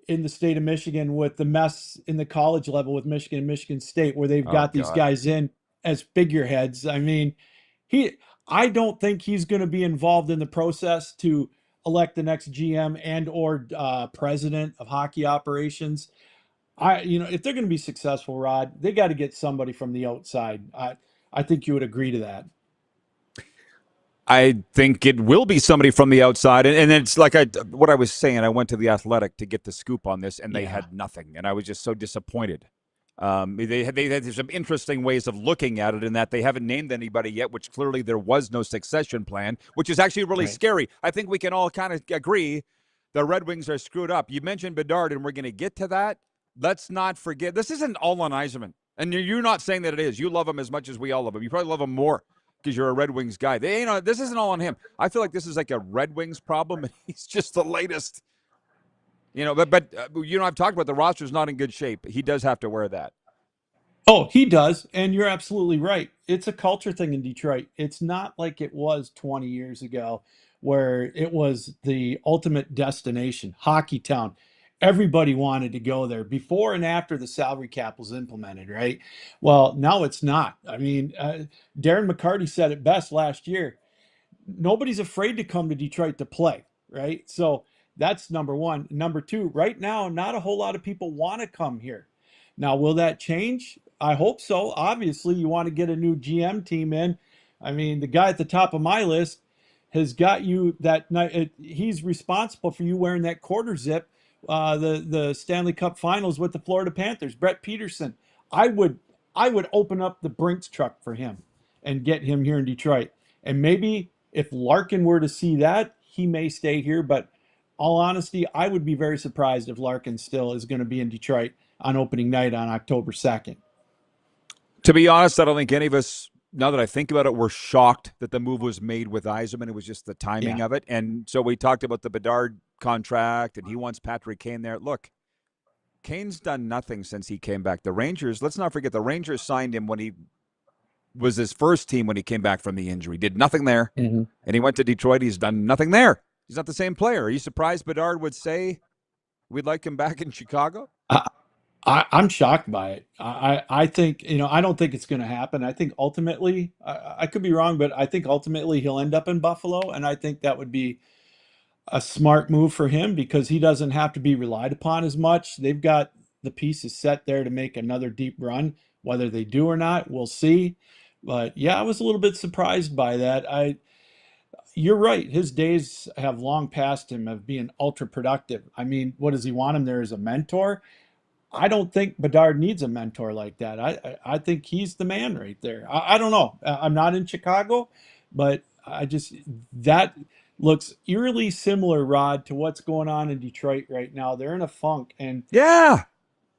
in the state of Michigan with the mess in the college level with Michigan and Michigan State, where they've got these guys in as figureheads. I mean, I don't think he's going to be involved in the process to elect the next GM and or president of hockey operations. If they're going to be successful, Rod, they got to get somebody from the outside. I think you would agree to that. I think it will be somebody from the outside. And it's like what I was saying, I went to The Athletic to get the scoop on this, and they had nothing. And I was just so disappointed. They had some interesting ways of looking at it in that they haven't named anybody yet, which clearly there was no succession plan, which is actually really scary. I think we can all kind of agree the Red Wings are screwed up. You mentioned Bedard, and we're going to get to that. Let's not forget, this isn't all on Yzerman. And you're not saying that it is. You love him as much as we all love him. You probably love him more because you're a Red Wings guy. This isn't all on him. I feel like this is like a Red Wings problem, and he's just the latest. But I've talked about the roster's not in good shape. He does have to wear that. Oh, he does, and you're absolutely right. It's a culture thing in Detroit. It's not like it was 20 years ago where it was the ultimate destination, hockey town. Everybody wanted to go there before and after the salary cap was implemented, right? Well, now it's not. I mean, Darren McCarty said it best last year. Nobody's afraid to come to Detroit to play, right? So that's number one. Number two, right now, not a whole lot of people want to come here. Now, will that change? I hope so. Obviously, you want to get a new GM team in. I mean, the guy at the top of my list has got you that night. He's responsible for you wearing that quarter zip, the Stanley Cup Finals with the Florida Panthers. Rod Pedersen. I would open up the Brinks truck for him and get him here in Detroit. And maybe if Larkin were to see that, he may stay here. But all honesty, I would be very surprised if Larkin still is going to be in Detroit on opening night on October 2nd. To be honest, I don't think any of us, now that I think about it, were shocked that the move was made with Yzerman. It was just the timing of it. And so we talked about the Bedard contract, and he wants Patrick Kane there. Look, Kane's done nothing since he came back. The Rangers, let's not forget, the Rangers signed him when he was his first team when he came back from the injury. Did nothing there. Mm-hmm. And he went to Detroit. He's done nothing there. He's not the same player. Are you surprised Bedard would say we'd like him back in Chicago? I'm shocked by it. I think, I don't think it's going to happen. I think ultimately, I could be wrong, but I think ultimately he'll end up in Buffalo. And I think that would be a smart move for him because he doesn't have to be relied upon as much. They've got the pieces set there to make another deep run. Whether they do or not, we'll see. But yeah, I was a little bit surprised by that. You're right. His days have long passed him of being ultra productive. I mean, what does he want him there as a mentor? I don't think Bedard needs a mentor like that. I think he's the man right there. I don't know. I'm not in Chicago, but that looks eerily similar, Rod, to what's going on in Detroit right now. They're in a funk, and yeah,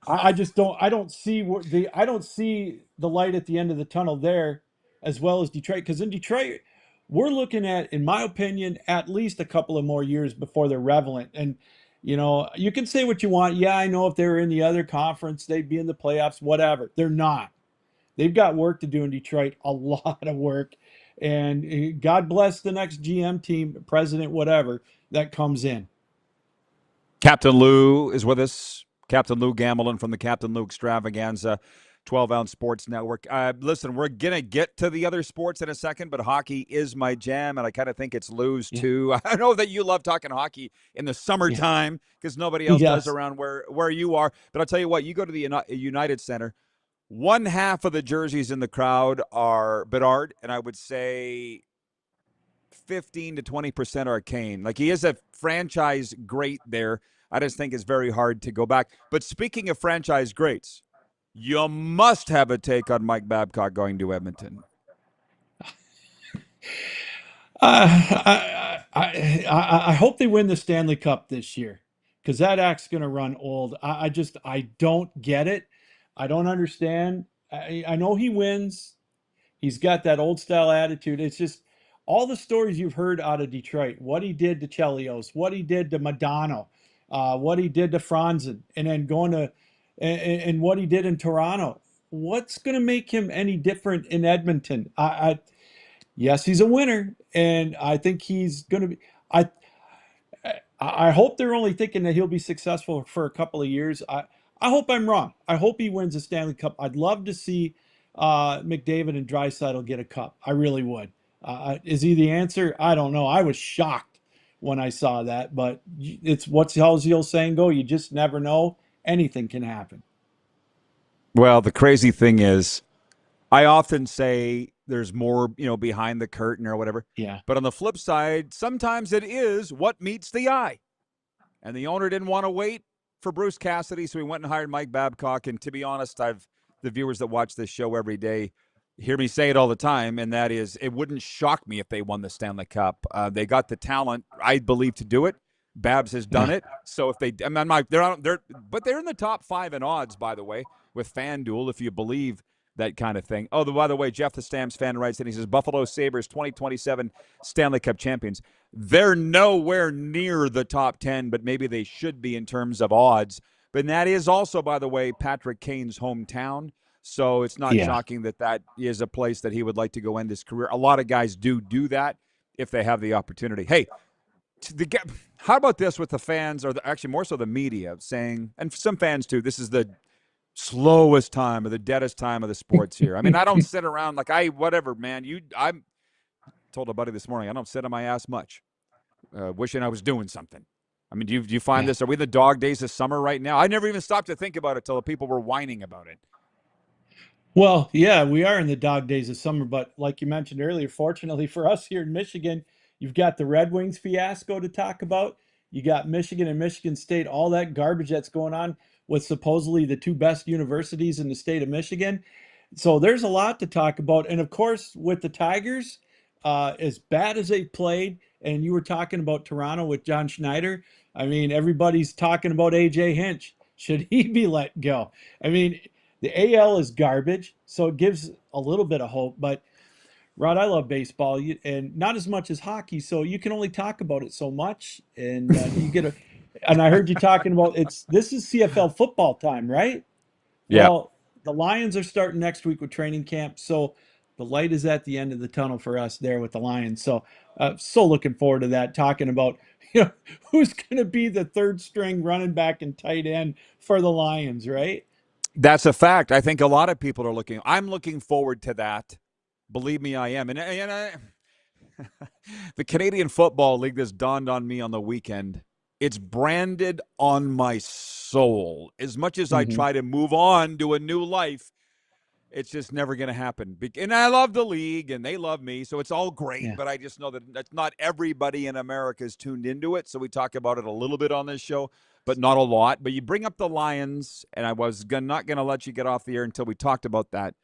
I don't see the light at the end of the tunnel there, as well as Detroit. Because in Detroit, we're looking at, in my opinion, at least a couple of more years before they're relevant. And you can say what you want. Yeah, I know if they were in the other conference, they'd be in the playoffs, whatever. They're not. They've got work to do in Detroit, a lot of work. And God bless the next GM team, president, whatever, that comes in. Captain Lou is with us. Captain Lou Gamelin from the Captain Lou Extravaganza 12-ounce sports network. Listen, we're going to get to the other sports in a second, but hockey is my jam, and I kind of think it's Lou's too. I know that you love talking hockey in the summertime because nobody else does around where you are. But I'll tell you what, you go to the United Center, one half of the jerseys in the crowd are Bedard, and I would say 15 to 20% are Kane. Like, he is a franchise great there. I just think it's very hard to go back. But speaking of franchise greats, you must have a take on Mike Babcock going to Edmonton. I hope they win the Stanley Cup this year because that act's going to run old. I don't get it. I don't understand. I know he wins. He's got that old style attitude. It's just all the stories you've heard out of Detroit, what he did to Chelios, what he did to Madonna, what he did to Franzen, and then going to and what he did in Toronto. What's going to make him any different in Edmonton? Yes, he's a winner, and I think he's going to be. I hope they're only thinking that he'll be successful for a couple of years. I hope I'm wrong. I hope he wins the Stanley Cup. I'd love to see McDavid and Draisaitl get a cup. I really would. Is he the answer? I don't know. I was shocked when I saw that, but it's what's the old saying go? You just never know. Anything can happen. Well, the crazy thing is, I often say there's more, behind the curtain or whatever. Yeah. But on the flip side, sometimes it is what meets the eye. And the owner didn't want to wait for Bruce Cassidy, so he went and hired Mike Babcock. And to be honest, the viewers that watch this show every day hear me say it all the time, and that is, it wouldn't shock me if they won the Stanley Cup. They got the talent, I believe, to do it. Babs has done it. So if they, but they're in the top 5 in odds, by the way, with FanDuel, if you believe that kind of thing. Oh, by the way, Jeff the Stamps fan writes in, he says, Buffalo Sabres 2027 Stanley Cup champions. They're nowhere near the top 10, but maybe they should be in terms of odds. But that is also, by the way, Patrick Kane's hometown. So it's not shocking that is a place that he would like to go end his career. A lot of guys do that if they have the opportunity. Hey, how about this with the fans, or actually more so the media, saying, and some fans too, this is the slowest time or the deadest time of the sports here. I mean, I don't sit around like whatever, man. I told a buddy this morning, I don't sit on my ass much, wishing I was doing something. I mean, do you find this? Are we in the dog days of summer right now? I never even stopped to think about it till the people were whining about it. Well, yeah, we are in the dog days of summer, but like you mentioned earlier, fortunately for us here in Michigan, you've got the Red Wings fiasco to talk about. You got Michigan and Michigan State, all that garbage that's going on with supposedly the two best universities in the state of Michigan. So there's a lot to talk about. And of course, with the Tigers, as bad as they played, and you were talking about Toronto with John Schneider, I mean, everybody's talking about A.J. Hinch. Should he be let go? I mean, the AL is garbage, so it gives a little bit of hope. But, Rod, I love baseball, and not as much as hockey, so you can only talk about it so much. And you get and I heard you talking about this is CFL football time, right? Yeah. Well, the Lions are starting next week with training camp, so the light is at the end of the tunnel for us there with the Lions. So looking forward to that, talking about who's going to be the third string running back and tight end for the Lions, right? That's a fact. I think a lot of people are I'm looking forward to that. Believe me, I am. And the Canadian Football League, this dawned on me on the weekend. It's branded on my soul. As much as I try to move on to a new life, it's just never going to happen. And I love the league, and they love me, so it's all great. Yeah. But I just know that not everybody in America is tuned into it. So we talk about it a little bit on this show, but not a lot. But you bring up the Lions, and I was not going to let you get off the air until we talked about that.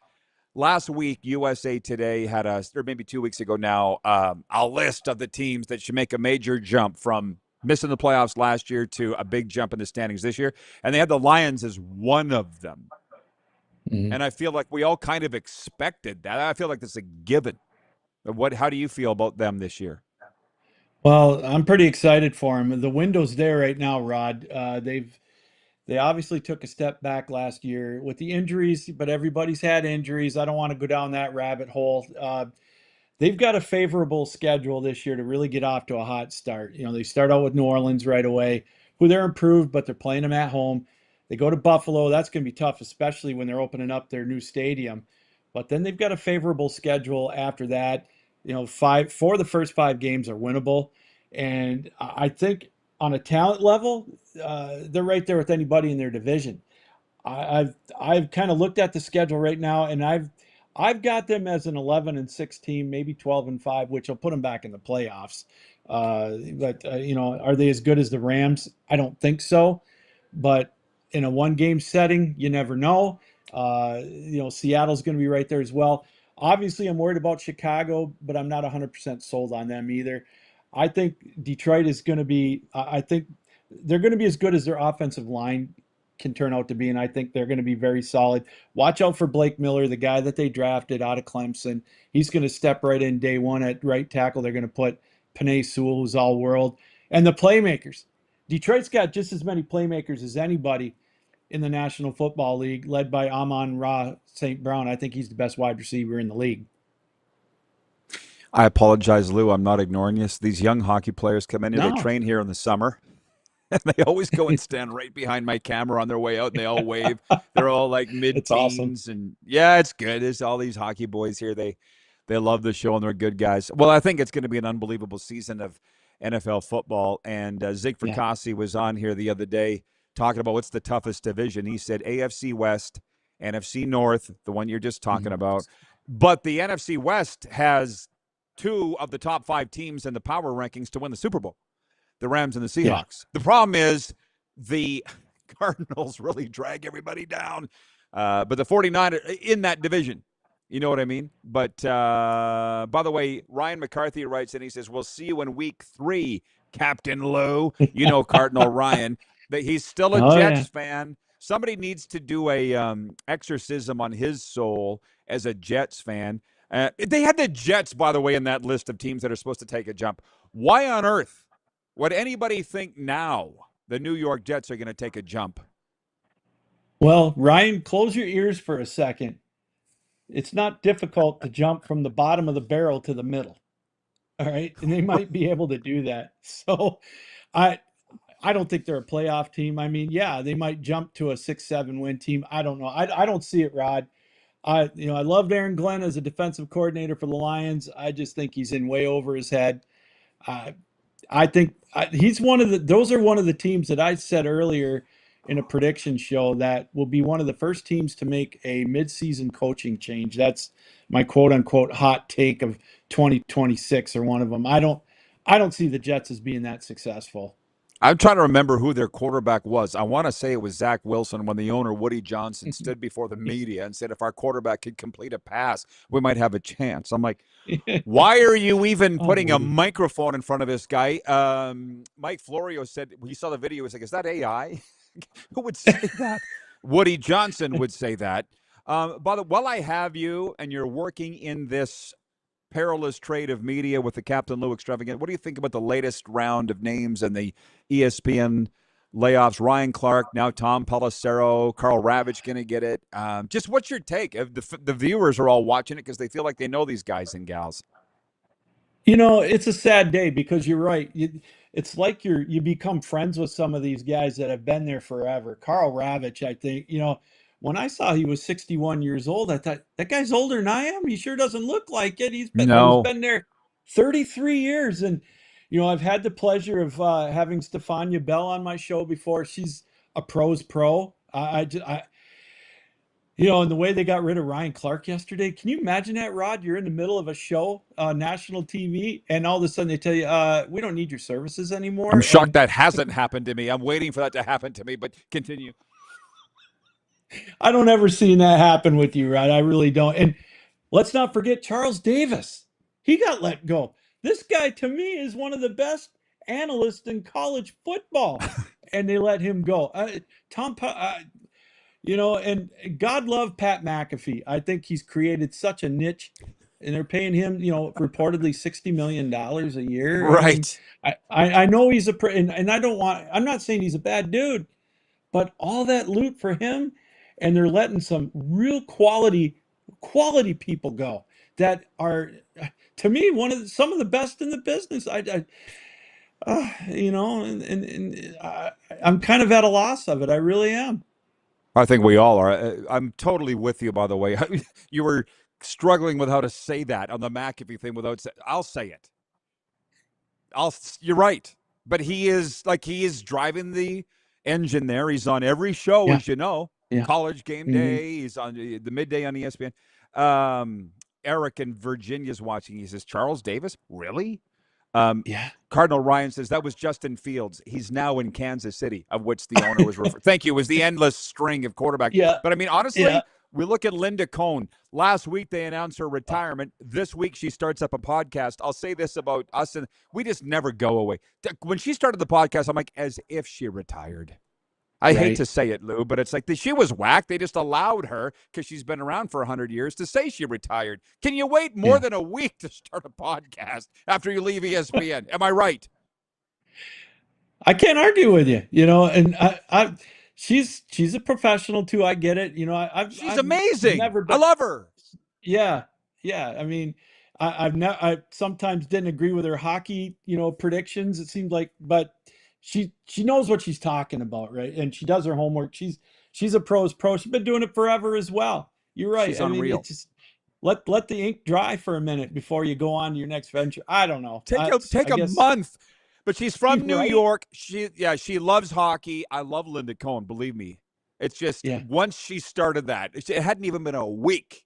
Last week, USA Today had or maybe 2 weeks ago now, a list of the teams that should make a major jump from missing the playoffs last year to a big jump in the standings this year. And they had the Lions as one of them. And I feel like we all kind of expected that. I feel like that's a given. How do you feel about them this year? Well, I'm pretty excited for them. The window's there right now, Rod. They obviously took a step back last year with the injuries, but everybody's had injuries. I don't want to go down that rabbit hole. They've got a favorable schedule this year to really get off to a hot start. They start out with New Orleans right away, who they're improved, but they're playing them at home. They go to Buffalo. That's going to be tough, especially when they're opening up their new stadium. But then they've got a favorable schedule after that. 4 of the first 5 games are winnable. And I think on a talent level, they're right there with anybody in their division. I've kind of looked at the schedule right now, and I've got them as an 11-6 team, maybe 12-5, which will put them back in the playoffs. But are they as good as the Rams? I don't think so. But in a one-game setting, you never know. Seattle's going to be right there as well. Obviously, I'm worried about Chicago, but I'm not 100% sold on them either. I think Detroit is going to be I think they're going to be as good as their offensive line can turn out to be, and I think they're going to be very solid. Watch out for Blake Miller, the guy that they drafted out of Clemson. He's going to step right in day one at right tackle. They're going to put Penei Sewell, who's all-world. And the playmakers. Detroit's got just as many playmakers as anybody in the National Football League, led by Amon-Ra St. Brown. I think he's the best wide receiver in the league. I apologize, Lou. I'm not ignoring you. These young hockey players come in here. No. They train here in the summer. And they always go and stand right behind my camera on their way out, and they all wave. They're all like mid-teens. Awesome. And yeah, it's good. There's all these hockey boys here. They love the show, and they're good guys. Well, I think it's going to be an unbelievable season of NFL football. And Zig Fracassi was on here the other day talking about what's the toughest division. He said AFC West, NFC North, the one you're just talking about. But the NFC West has 2 of the top 5 teams in the power rankings to win the Super Bowl, the Rams and the Seahawks. Yeah. The problem is the Cardinals really drag everybody down. But the 49ers in that division, you know what I mean? But by the way, Ryan McCarthy writes in, he says, we'll see you in week 3, Captain Lou. You know Cardinal Ryan. He's still a Jets fan. Somebody needs to do a exorcism on his soul as a Jets fan. They had the Jets, by the way, in that list of teams that are supposed to take a jump. Why on earth would anybody think now the New York Jets are going to take a jump? Well, Ryan, close your ears for a second. It's not difficult to jump from the bottom of the barrel to the middle. All right. And they might be able to do that. So I don't think they're a playoff team. I mean, yeah, they might jump to a 6-7 win team. I don't know. I don't see it, Rod. I loved Aaron Glenn as a defensive coordinator for the Lions. I just think he's in way over his head. I think he's those are one of the teams that I said earlier in a prediction show that will be one of the first teams to make a midseason coaching change. That's my quote unquote hot take of 2026 or one of them. I don't see the Jets as being that successful. I'm trying to remember who their quarterback was. I want to say it was Zach Wilson when the owner, Woody Johnson, stood before the media and said, if our quarterback could complete a pass, we might have a chance. I'm like, why are you even putting a microphone in front of this guy? Mike Florio said, he saw the video, he was like, is that AI? Who would say that? Woody Johnson would say that. While I have you and you're working in this perilous trade of media with the Captain Lou extravaganza, what do you think about the latest round of names and the ESPN layoffs? Ryan Clark, now Tom Pelissero, Carl Ravitch going to get it. Just what's your take? The viewers are all watching it because they feel like they know these guys and gals. It's a sad day because you're right. It's like you become friends with some of these guys that have been there forever. Carl Ravitch, I think, when I saw he was 61 years old, I thought, that guy's older than I am. He sure doesn't look like it. He's been there 33 years. And, I've had the pleasure of having Stefania Bell on my show before. She's a pro's pro. And the way they got rid of Ryan Clark yesterday, can you imagine that, Rod? You're in the middle of a show, national TV, and all of a sudden they tell you, we don't need your services anymore. I'm shocked that hasn't happened to me. I'm waiting for that to happen to me, but continue. I don't ever see that happen with you, Rod. I really don't. And let's not forget Charles Davis. He got let go. This guy, to me, is one of the best analysts in college football, and they let him go. And God love Pat McAfee. I think he's created such a niche, and they're paying him, reportedly $60 million a year. Right. I know he's and I'm not saying he's a bad dude, but all that loot for him, and they're letting some real quality people go that are, to me, some of the best in the business. I'm kind of at a loss of it. I really am. I think we all are. I'm totally with you, by the way. You were struggling with how to say that on the McAfee thing I'll say it. You're right. But he is driving the engine there. He's on every show, as you know. Yeah. College Game Day. He's on the midday on ESPN. Eric in Virginia's watching. He says, Charles Davis? Really? Cardinal Ryan says that was Justin Fields. He's now in Kansas City, of which the owner was referring. Thank you. It was the endless string of quarterbacks. Yeah. But I mean, honestly, we look at Linda Cohn. Last week they announced her retirement. This week she starts up a podcast. I'll say this about us, and we just never go away. When she started the podcast, I'm like, as if she retired. I hate to say it, Lou, but it's like she was whacked. They just allowed her, because she's been around for 100 years, to say she retired. Can you wait more than a week to start a podcast after you leave ESPN? Am I right? I can't argue with you, and she's a professional too. I get it. She's amazing. I love her. Yeah. I mean, I sometimes didn't agree with her hockey, predictions. It seemed like, but she knows what she's talking about, right? And she does her homework. She's a pro's pro. She's been doing it forever as well. You're right. She's unreal. Mean, just let the ink dry for a minute before you go on to your next venture. I don't know. Take a month. But she's from New York. She loves hockey. I love Linda Cohn, believe me. It's just once she started that, it hadn't even been a week.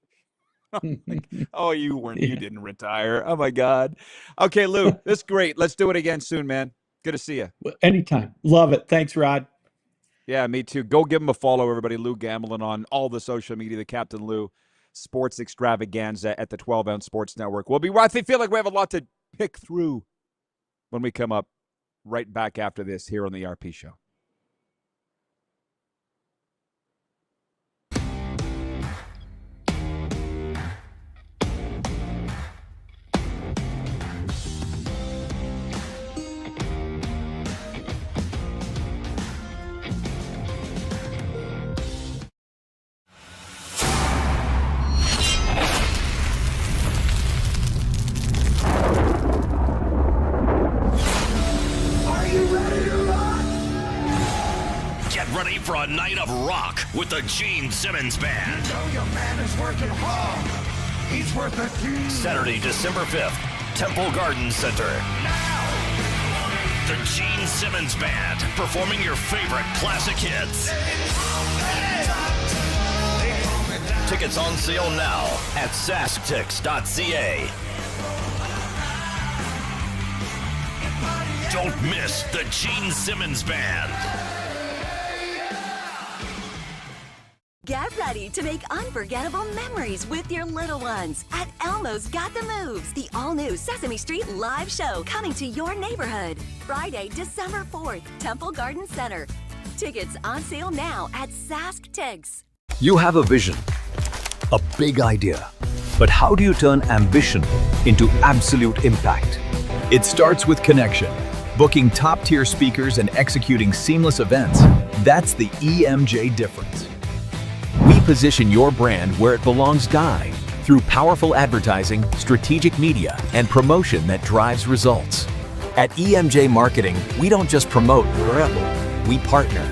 Oh, you didn't retire. Oh my God. Okay, Lou, this is great. Let's do it again soon, man. Good to see you. Anytime. Love it. Thanks, Rod. Yeah, me too. Go give him a follow, everybody. Lou Gamblin on all the social media, the Captain Lou Sports Extravaganza at the 12-Ounce Sports Network. I feel like we have a lot to pick through when we come up right back after this here on the RP Show. ready for a night of rock with the Gene Simmons Band. You know your man is working hard. He's worth a team. Saturday, December 5th, Temple Garden Center. The Gene Simmons Band, performing your favorite classic hits. Tickets on sale now at sasktix.ca. Don't miss the Gene Simmons Band. Get ready to make unforgettable memories with your little ones at Elmo's Got the Moves, the all-new Sesame Street live show coming to your neighborhood. Friday, December 4th, Temple Garden Center. Tickets on sale now at SaskTix. You have a vision, a big idea, but how do you turn ambition into absolute impact? It starts with connection. Booking top-tier speakers and executing seamless events. That's the EMJ difference. We position your brand where it belongs, Guy, through powerful advertising, strategic media, and promotion that drives results. At EMJ Marketing, we don't just promote, we partner.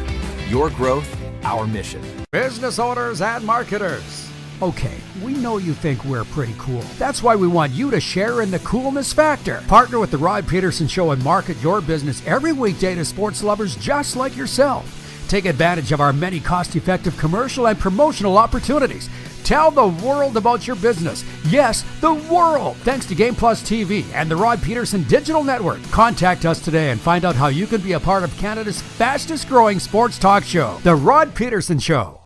Your growth, our mission. Business owners and marketers. Okay, we know you think we're pretty cool. That's why we want you to share in the coolness factor. Partner with the Rod Pedersen Show and market your business every weekday to sports lovers just like yourself. Take advantage of our many cost-effective commercial and promotional opportunities. Tell the world about your business. Yes, the world. Thanks to Game Plus TV and the Rod Pedersen Digital Network. Contact us today and find out how you can be a part of Canada's fastest-growing sports talk show, The Rod Pedersen Show.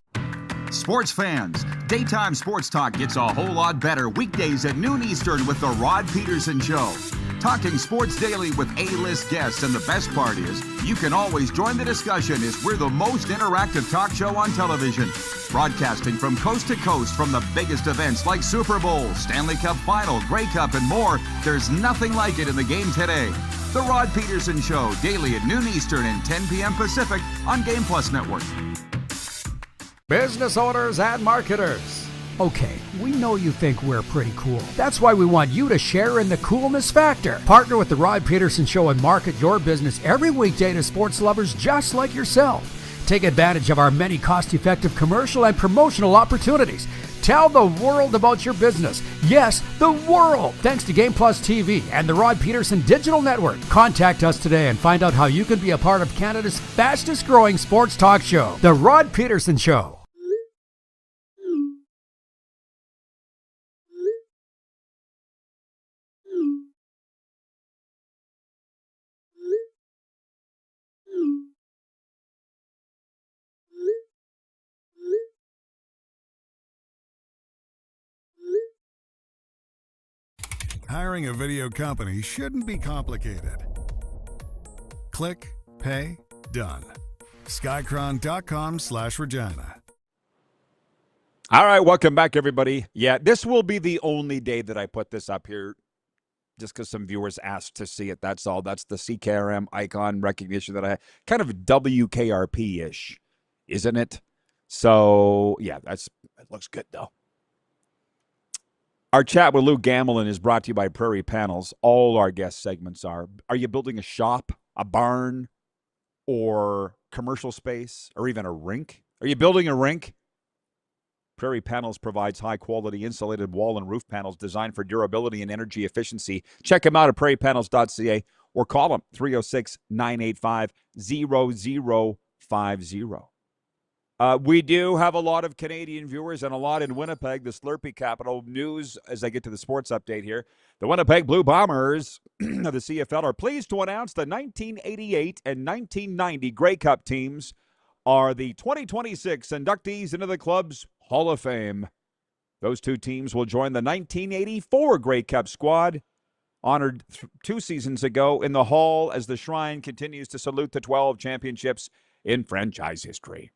Sports fans, daytime sports talk gets a whole lot better weekdays at noon Eastern with the Rod Pedersen Show. Talking sports daily with A-list guests, and the best part is, you can always join the discussion as we're the most interactive talk show on television. Broadcasting from coast to coast from the biggest events like Super Bowl, Stanley Cup Final, Grey Cup, and more, there's nothing like it in the game today. The Rod Pedersen Show, daily at noon Eastern and 10 p.m. Pacific on Game Plus Network. Business owners and marketers. Okay, we know you think we're pretty cool. That's why we want you to share in the coolness factor. Partner with the Rod Pedersen Show and market your business every weekday to sports lovers just like yourself. Take advantage of our many cost-effective commercial and promotional opportunities. Tell the world about your business. Yes, the world. Thanks to Game Plus TV and the Rod Pedersen Digital Network. Contact us today and find out how you can be a part of Canada's fastest-growing sports talk show, The Rod Pedersen Show. Hiring a video company shouldn't be complicated. Click, pay, done. Skycron.com/Regina. All right, welcome back, everybody. Yeah, this will be the only day that I put this up here just because some viewers asked to see it. That's all. That's the CKRM icon recognition that I kind of WKRP-ish, isn't it? So, yeah, it looks good, though. Our chat with Lou Gamelin is brought to you by Prairie Panels. All our guest segments are. Are you building a shop, a barn, or commercial space, or even a rink? Are you building a rink? Prairie Panels provides high-quality insulated wall and roof panels designed for durability and energy efficiency. Check them out at prairiepanels.ca or call them 306-985-0050. We do have a lot of Canadian viewers and a lot in Winnipeg, the Slurpee capital. News as I get to the sports update here. The Winnipeg Blue Bombers of the CFL are pleased to announce the 1988 and 1990 Grey Cup teams are the 2026 inductees into the club's Hall of Fame. Those two teams will join the 1984 Grey Cup squad, honored 2 seasons ago in the Hall as the Shrine continues to salute the 12 championships in franchise history.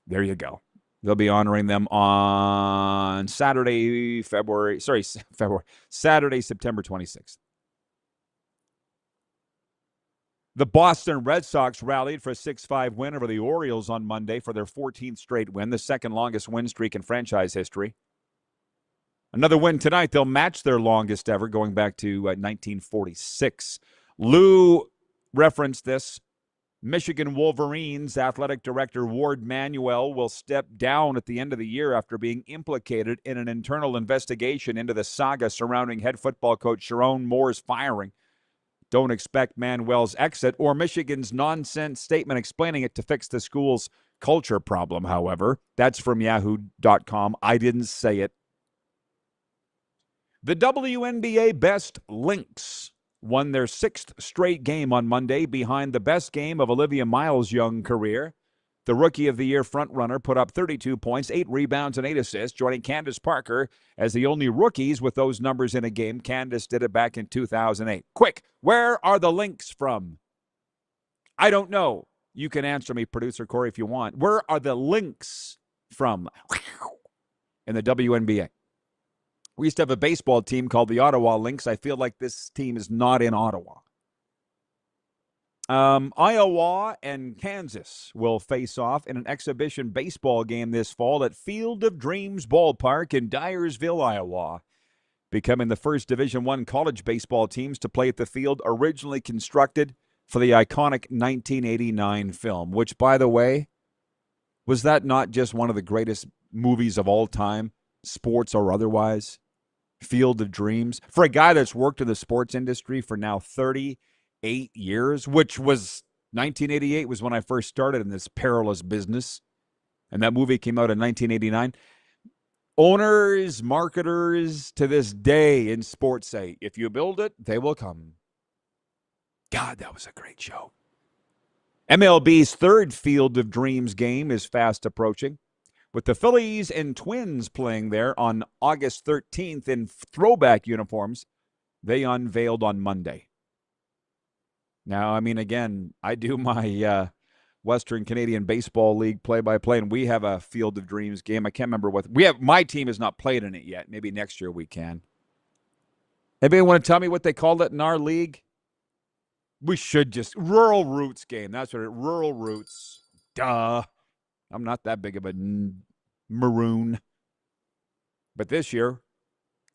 There you go. They'll be honoring them on Saturday, September 26th. The Boston Red Sox rallied for a 6-5 win over the Orioles on Monday for their 14th straight win, the second longest win streak in franchise history. Another win tonight. They'll match their longest ever, going back to 1946. Lou referenced this. Michigan Wolverines athletic director Ward Manuel will step down at the end of the year after being implicated in an internal investigation into the saga surrounding head football coach Sharon Moore's firing. Don't expect Manuel's exit or Michigan's nonsense statement explaining it to fix the school's culture problem, however. That's from yahoo.com. I didn't say it. The WNBA Best Lynx won their 6th straight game on Monday behind the best game of Olivia Miles' young career. The Rookie of the Year frontrunner put up 32 points, 8 rebounds, and 8 assists, joining Candace Parker as the only rookies with those numbers in a game. Candace did it back in 2008. Quick, where are the Lynx from? I don't know. You can answer me, producer Corey, if you want. Where are the Lynx from in the WNBA? We used to have a baseball team called the Ottawa Lynx. I feel like this team is not in Ottawa. Iowa and Kansas will face off in an exhibition baseball game this fall at Field of Dreams Ballpark in Dyersville, Iowa, becoming the first Division I college baseball teams to play at the field originally constructed for the iconic 1989 film, which, by the way, was that not just one of the greatest movies of all time, sports or otherwise? Field of Dreams. For a guy that's worked in the sports industry for now 38 years, which was 1988 was when I first started in this perilous business, and that movie came out in 1989. Owners, marketers to this day in sports say, if you build it, they will come. God, that was a great show. MLB's 3rd Field of Dreams game is fast approaching, with the Phillies and Twins playing there on August 13th in throwback uniforms they unveiled on Monday. Now, I mean, again, I do my Western Canadian Baseball League play-by-play, and we have a Field of Dreams game. I can't remember what we have. My team has not played in it yet. Maybe next year we can. Anybody want to tell me what they called it in our league? We should just Rural Roots game. That's what it. Rural Roots. Duh. I'm not that big of a maroon. But this year,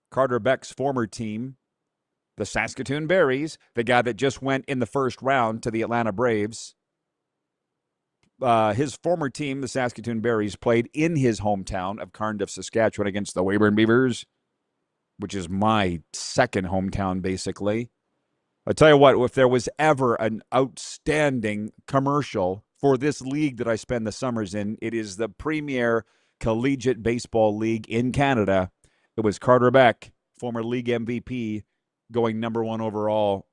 Carter Beck's former team, the Saskatoon Berries, the guy that just went in the first round to the Atlanta Braves, his former team, the Saskatoon Berries, played in his hometown of Cardiff, Saskatchewan against the Weyburn Beavers, which is my second hometown, basically. I'll tell you what, if there was ever an outstanding commercial for this league that I spend the summers in, it is the Premier Collegiate Baseball League in Canada. It was Carter Beck, former league MVP, going number 1 overall,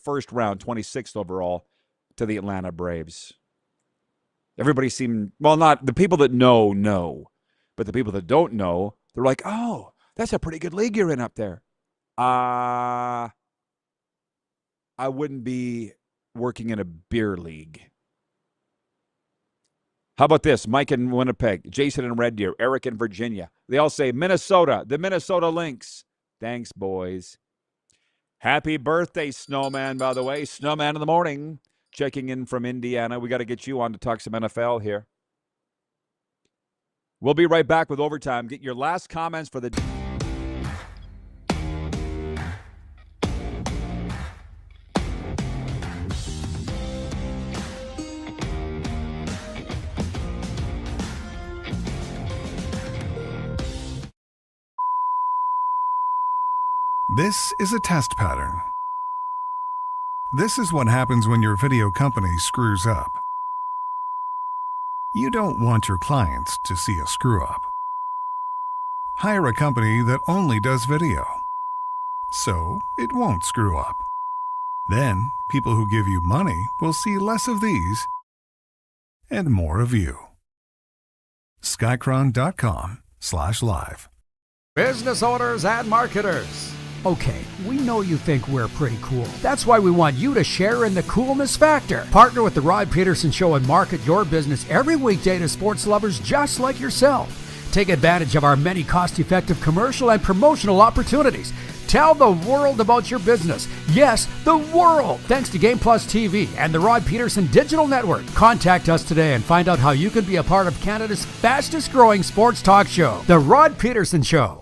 first round, 26th overall, to the Atlanta Braves. Everybody seemed, well, not, the people that know, but the people that don't know, they're like, oh, that's a pretty good league you're in up there. I wouldn't be working in a beer league. How about this? Mike in Winnipeg, Jason in Red Deer, Eric in Virginia. They all say Minnesota, the Minnesota Lynx. Thanks, boys. Happy birthday, Snowman, by the way. Snowman in the morning, checking in from Indiana. We got to get you on to talk some NFL here. We'll be right back with Overtime. Get your last comments for the... This is a test pattern. This is what happens when your video company screws up. You don't want your clients to see a screw-up. Hire a company that only does video, so it won't screw up. Then, people who give you money will see less of these and more of you. Skycron.com/live. Business owners and marketers. Okay, we know you think we're pretty cool. That's why we want you to share in the coolness factor. Partner with the Rod Pedersen Show and market your business every weekday to sports lovers just like yourself. Take advantage of our many cost-effective commercial and promotional opportunities. Tell the world about your business. Yes, the world. Thanks to Game Plus TV and the Rod Pedersen Digital Network. Contact us today and find out how you can be a part of Canada's fastest-growing sports talk show, The Rod Pedersen Show.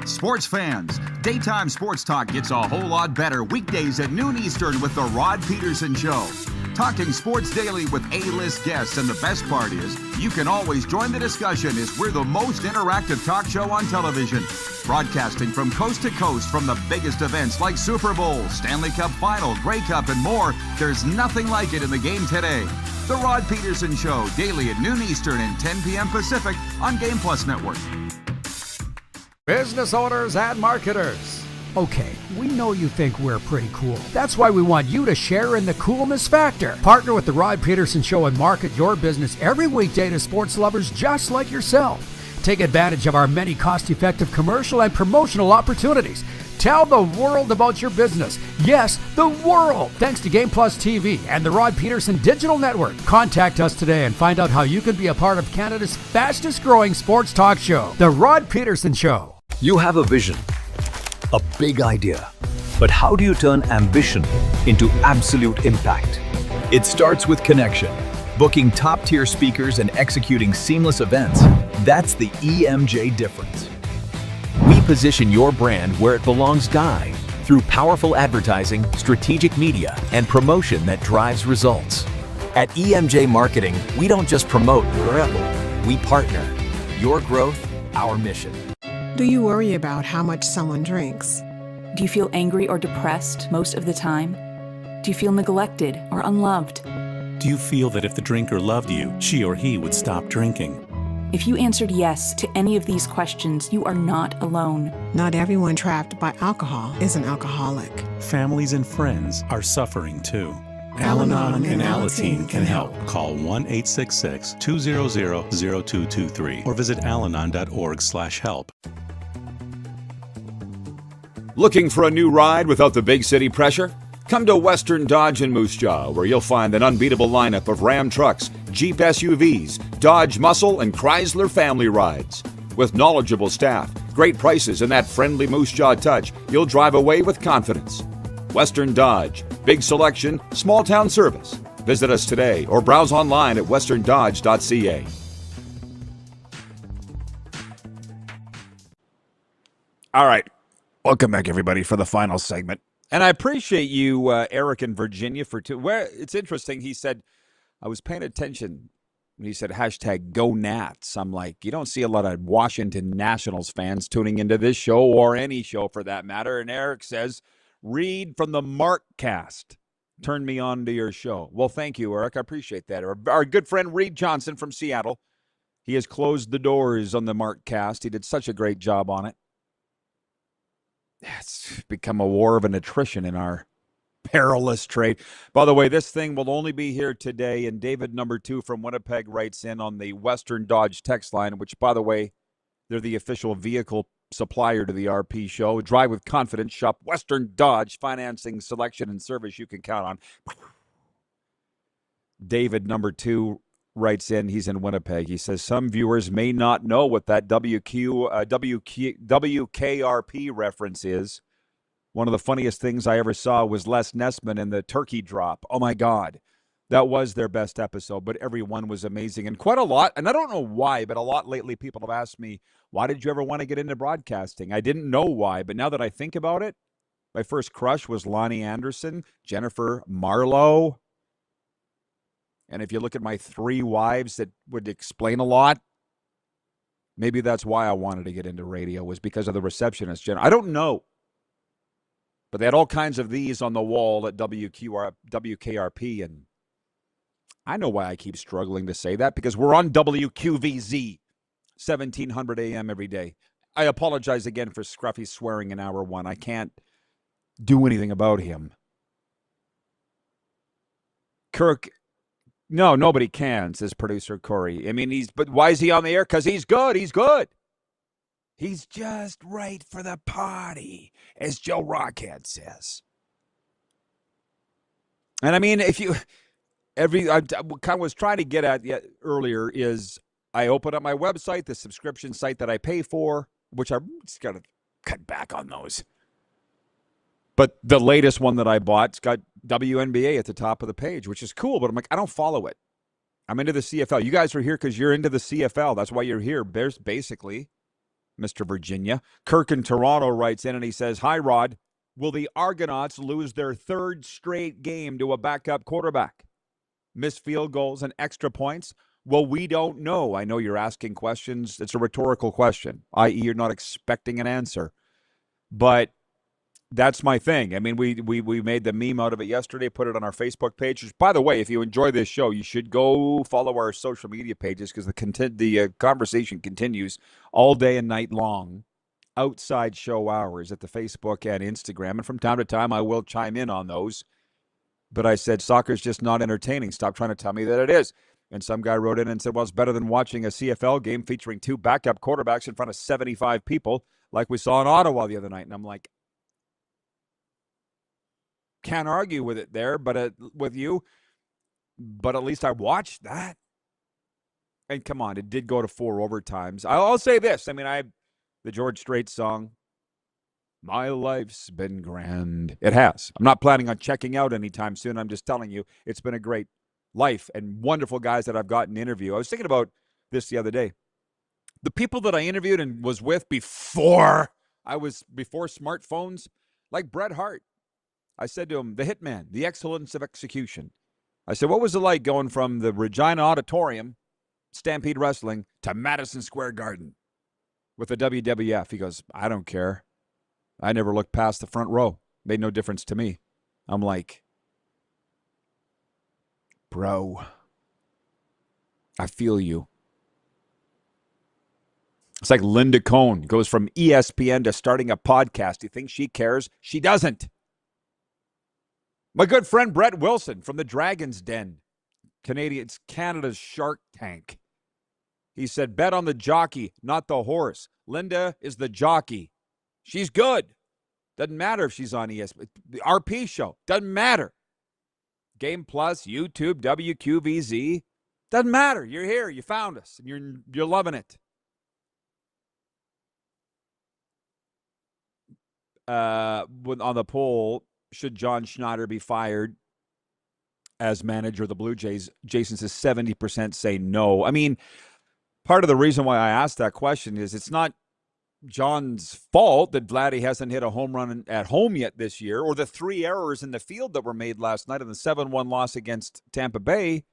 Sports fans, daytime sports talk gets a whole lot better weekdays at noon Eastern with the Rod Pedersen Show. Talking sports daily with A-list guests, and the best part is, you can always join the discussion as we're the most interactive talk show on television. Broadcasting from coast to coast from the biggest events like Super Bowl, Stanley Cup Final, Grey Cup, and more, there's nothing like it in the game today. The Rod Pedersen Show, daily at noon Eastern and 10 p.m. Pacific on Game Plus Network. Business owners and marketers. Okay, we know you think we're pretty cool. That's why we want you to share in the coolness factor. Partner with the Rod Pedersen Show and market your business every weekday to sports lovers just like yourself. Take advantage of our many cost-effective commercial and promotional opportunities. Tell the world about your business. Yes, the world. Thanks to Game Plus TV and the Rod Pedersen Digital Network. Contact us today and find out how you can be a part of Canada's fastest growing sports talk show, The Rod Pedersen Show. You have a vision, a big idea. But how do you turn ambition into absolute impact? It starts with connection. Booking top-tier speakers and executing seamless events. That's the EMJ difference. We position your brand where it belongs guy through powerful advertising, strategic media, and promotion that drives results. At EMJ Marketing, we don't just promote your level, we partner. Your growth, our mission. Do you worry about how much someone drinks? Do you feel angry or depressed most of the time? Do you feel neglected or unloved? Do you feel that if the drinker loved you, she or he would stop drinking? If you answered yes to any of these questions, you are not alone. Not everyone trapped by alcohol is an alcoholic. Families and friends are suffering too. Al-Anon and Alateen can help. Call 1-866-200-0223 or visit alanon.org/help. Looking for a new ride without the big city pressure? Come to Western Dodge in Moose Jaw, where you'll find an unbeatable lineup of Ram trucks, Jeep SUVs, Dodge Muscle, and Chrysler family rides. With knowledgeable staff, great prices, and that friendly Moose Jaw touch, you'll drive away with confidence. Western Dodge, big selection, small town service. Visit us today or browse online at westerndodge.ca. All right. Welcome back, everybody, for the final segment. And I appreciate you, Eric in Virginia, where it's interesting. He said, I was paying attention when he said hashtag go Nats. I'm like, you don't see a lot of Washington Nationals fans tuning into this show or any show for that matter. And Eric says, Reed from the Markcast turned me on to your show. Well, thank you, Eric. I appreciate that. Our good friend Reed Johnson from Seattle, he has closed the doors on the Markcast. He did such a great job on it. It's become a war of attrition in our perilous trade. By the way, this thing will only be here today, and David number 2 from Winnipeg writes in on the Western Dodge text line, which, by the way, they're the official vehicle supplier to the RP show. Drive with confidence. Shop Western Dodge, financing, selection, and service you can count on. David number 2 writes in, he's in Winnipeg. He says, some viewers may not know what that WKRP reference is. One of the funniest things I ever saw was Les Nessman in the turkey drop. Oh, my God. That was their best episode, but everyone was amazing. And quite a lot, and I don't know why, but a lot lately people have asked me, why did you ever want to get into broadcasting? I didn't know why, but now that I think about it, my first crush was Lonnie Anderson, Jennifer Marlowe. And if you look at my 3 wives, that would explain a lot. Maybe that's why I wanted to get into radio, was because of the receptionist. I don't know. But they had all kinds of these on the wall at WKRP, and I know why I keep struggling to say that, because we're on WQVZ, 1700 AM every day. I apologize again for Scruffy swearing in hour 1. I can't do anything about him. Kirk, no, nobody can, says producer Corey. I mean, but why is he on the air? Because he's good. He's good. He's just right for the party, as Joe Rockhead says. And I mean, if you, I was trying to get at earlier is I open up my website, the subscription site that I pay for, which I'm just got to cut back on those. But the latest one that I bought's got WNBA at the top of the page, which is cool, but I'm like, I don't follow it. I'm into the CFL. You guys are here because you're into the CFL. That's why you're here. There's basically, Mr. Virginia. Kirk in Toronto writes in and he says, hi, Rod. Will the Argonauts lose their 3rd straight game to a backup quarterback? missed field goals, and extra points? Well, we don't know. I know you're asking questions. It's a rhetorical question, i.e. you're not expecting an answer. But that's my thing. I mean, we made the meme out of it yesterday, put it on our Facebook page. Which, by the way, if you enjoy this show, you should go follow our social media pages because the conversation continues all day and night long outside show hours at the Facebook and Instagram. And from time to time, I will chime in on those. But I said, soccer's just not entertaining. Stop trying to tell me that it is. And some guy wrote in and said, well, it's better than watching a CFL game featuring 2 backup quarterbacks in front of 75 people like we saw in Ottawa the other night. And I'm like, can't argue with it there, but with you. But at least I watched that. And come on, it did go to 4 overtimes. I'll say this. I mean, the George Strait song, my life's been grand. It has. I'm not planning on checking out anytime soon. I'm just telling you, it's been a great life and wonderful guys that I've gotten to interview. I was thinking about this the other day. The people that I interviewed and was with before smartphones, like Bret Hart. I said to him, the hitman, the excellence of execution. I said, what was it like going from the Regina Auditorium, Stampede Wrestling, to Madison Square Garden with the WWF? He goes, I don't care. I never looked past the front row. Made no difference to me. I'm like, bro, I feel you. It's like Linda Cohn goes from ESPN to starting a podcast. You think she cares? She doesn't. My good friend Brett Wilson from the Dragon's Den, Canada's Shark Tank. He said, bet on the jockey, not the horse. Linda is the jockey. She's good. Doesn't matter if she's on ESPN. The RP show. Doesn't matter. Game Plus, YouTube, WQVZ. Doesn't matter. You're here. You found us. And you're loving it. On the poll, should John Schneider be fired as manager of the Blue Jays? Jason says 70% say no. I mean, part of the reason why I asked that question is it's not John's fault that Vladdy hasn't hit a home run at home yet this year, or the 3 errors in the field that were made last night in the 7-1 loss against Tampa Bay.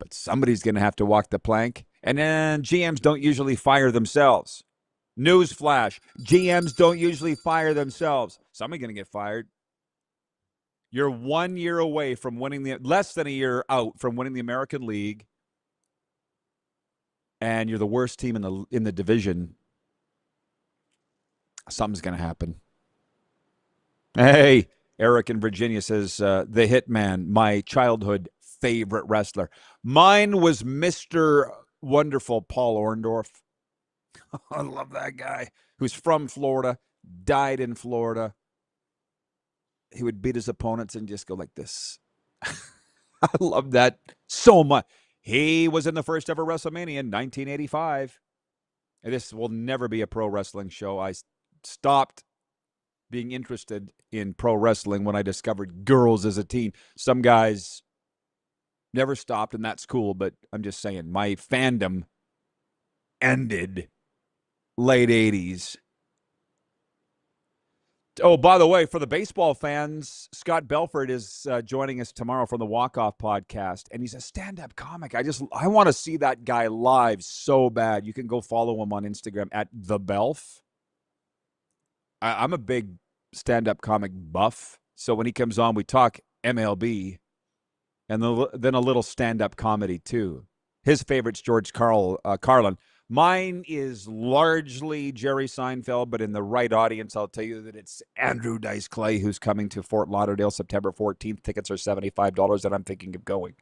But somebody's going to have to walk the plank. And then GMs don't usually fire themselves. Newsflash, GMs don't usually fire themselves. Somebody's going to get fired. You're 1 year away from winning less than a year out from winning the American League, and you're the worst team in the division. Something's going to happen. Hey, Eric in Virginia says, the Hitman, my childhood favorite wrestler. Mine was Mr. Wonderful Paul Orndorff. I love that guy who's from Florida, died in Florida. He would beat his opponents and just go like this. I love that so much. He was in the first ever WrestleMania in 1985. And this will never be a pro wrestling show. I stopped being interested in pro wrestling when I discovered girls as a teen. Some guys never stopped, and that's cool, but I'm just saying my fandom ended late 80s. Oh, by the way, for the baseball fans, Scott Belford is joining us tomorrow from the Walk-Off podcast, and he's a stand-up comic. I want to see that guy live so bad. You can go follow him on Instagram at @TheBelf. I'm a big stand-up comic buff, so when he comes on, we talk MLB, and then a little stand-up comedy too. His favorite's George Carlin. Mine is largely Jerry Seinfeld, but in the right audience, I'll tell you that it's Andrew Dice Clay, who's coming to Fort Lauderdale September 14th. Tickets are $75, and I'm thinking of going.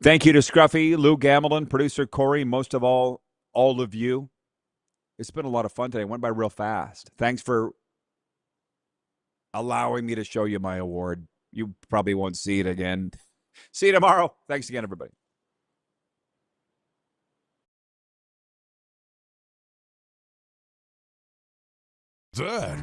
Thank you to Scruffy, Lou Gamelin, producer Corey, most of all of you. It's been a lot of fun today. It went by real fast. Thanks for allowing me to show you my award. You probably won't see it again. See you tomorrow. Thanks again, everybody. That.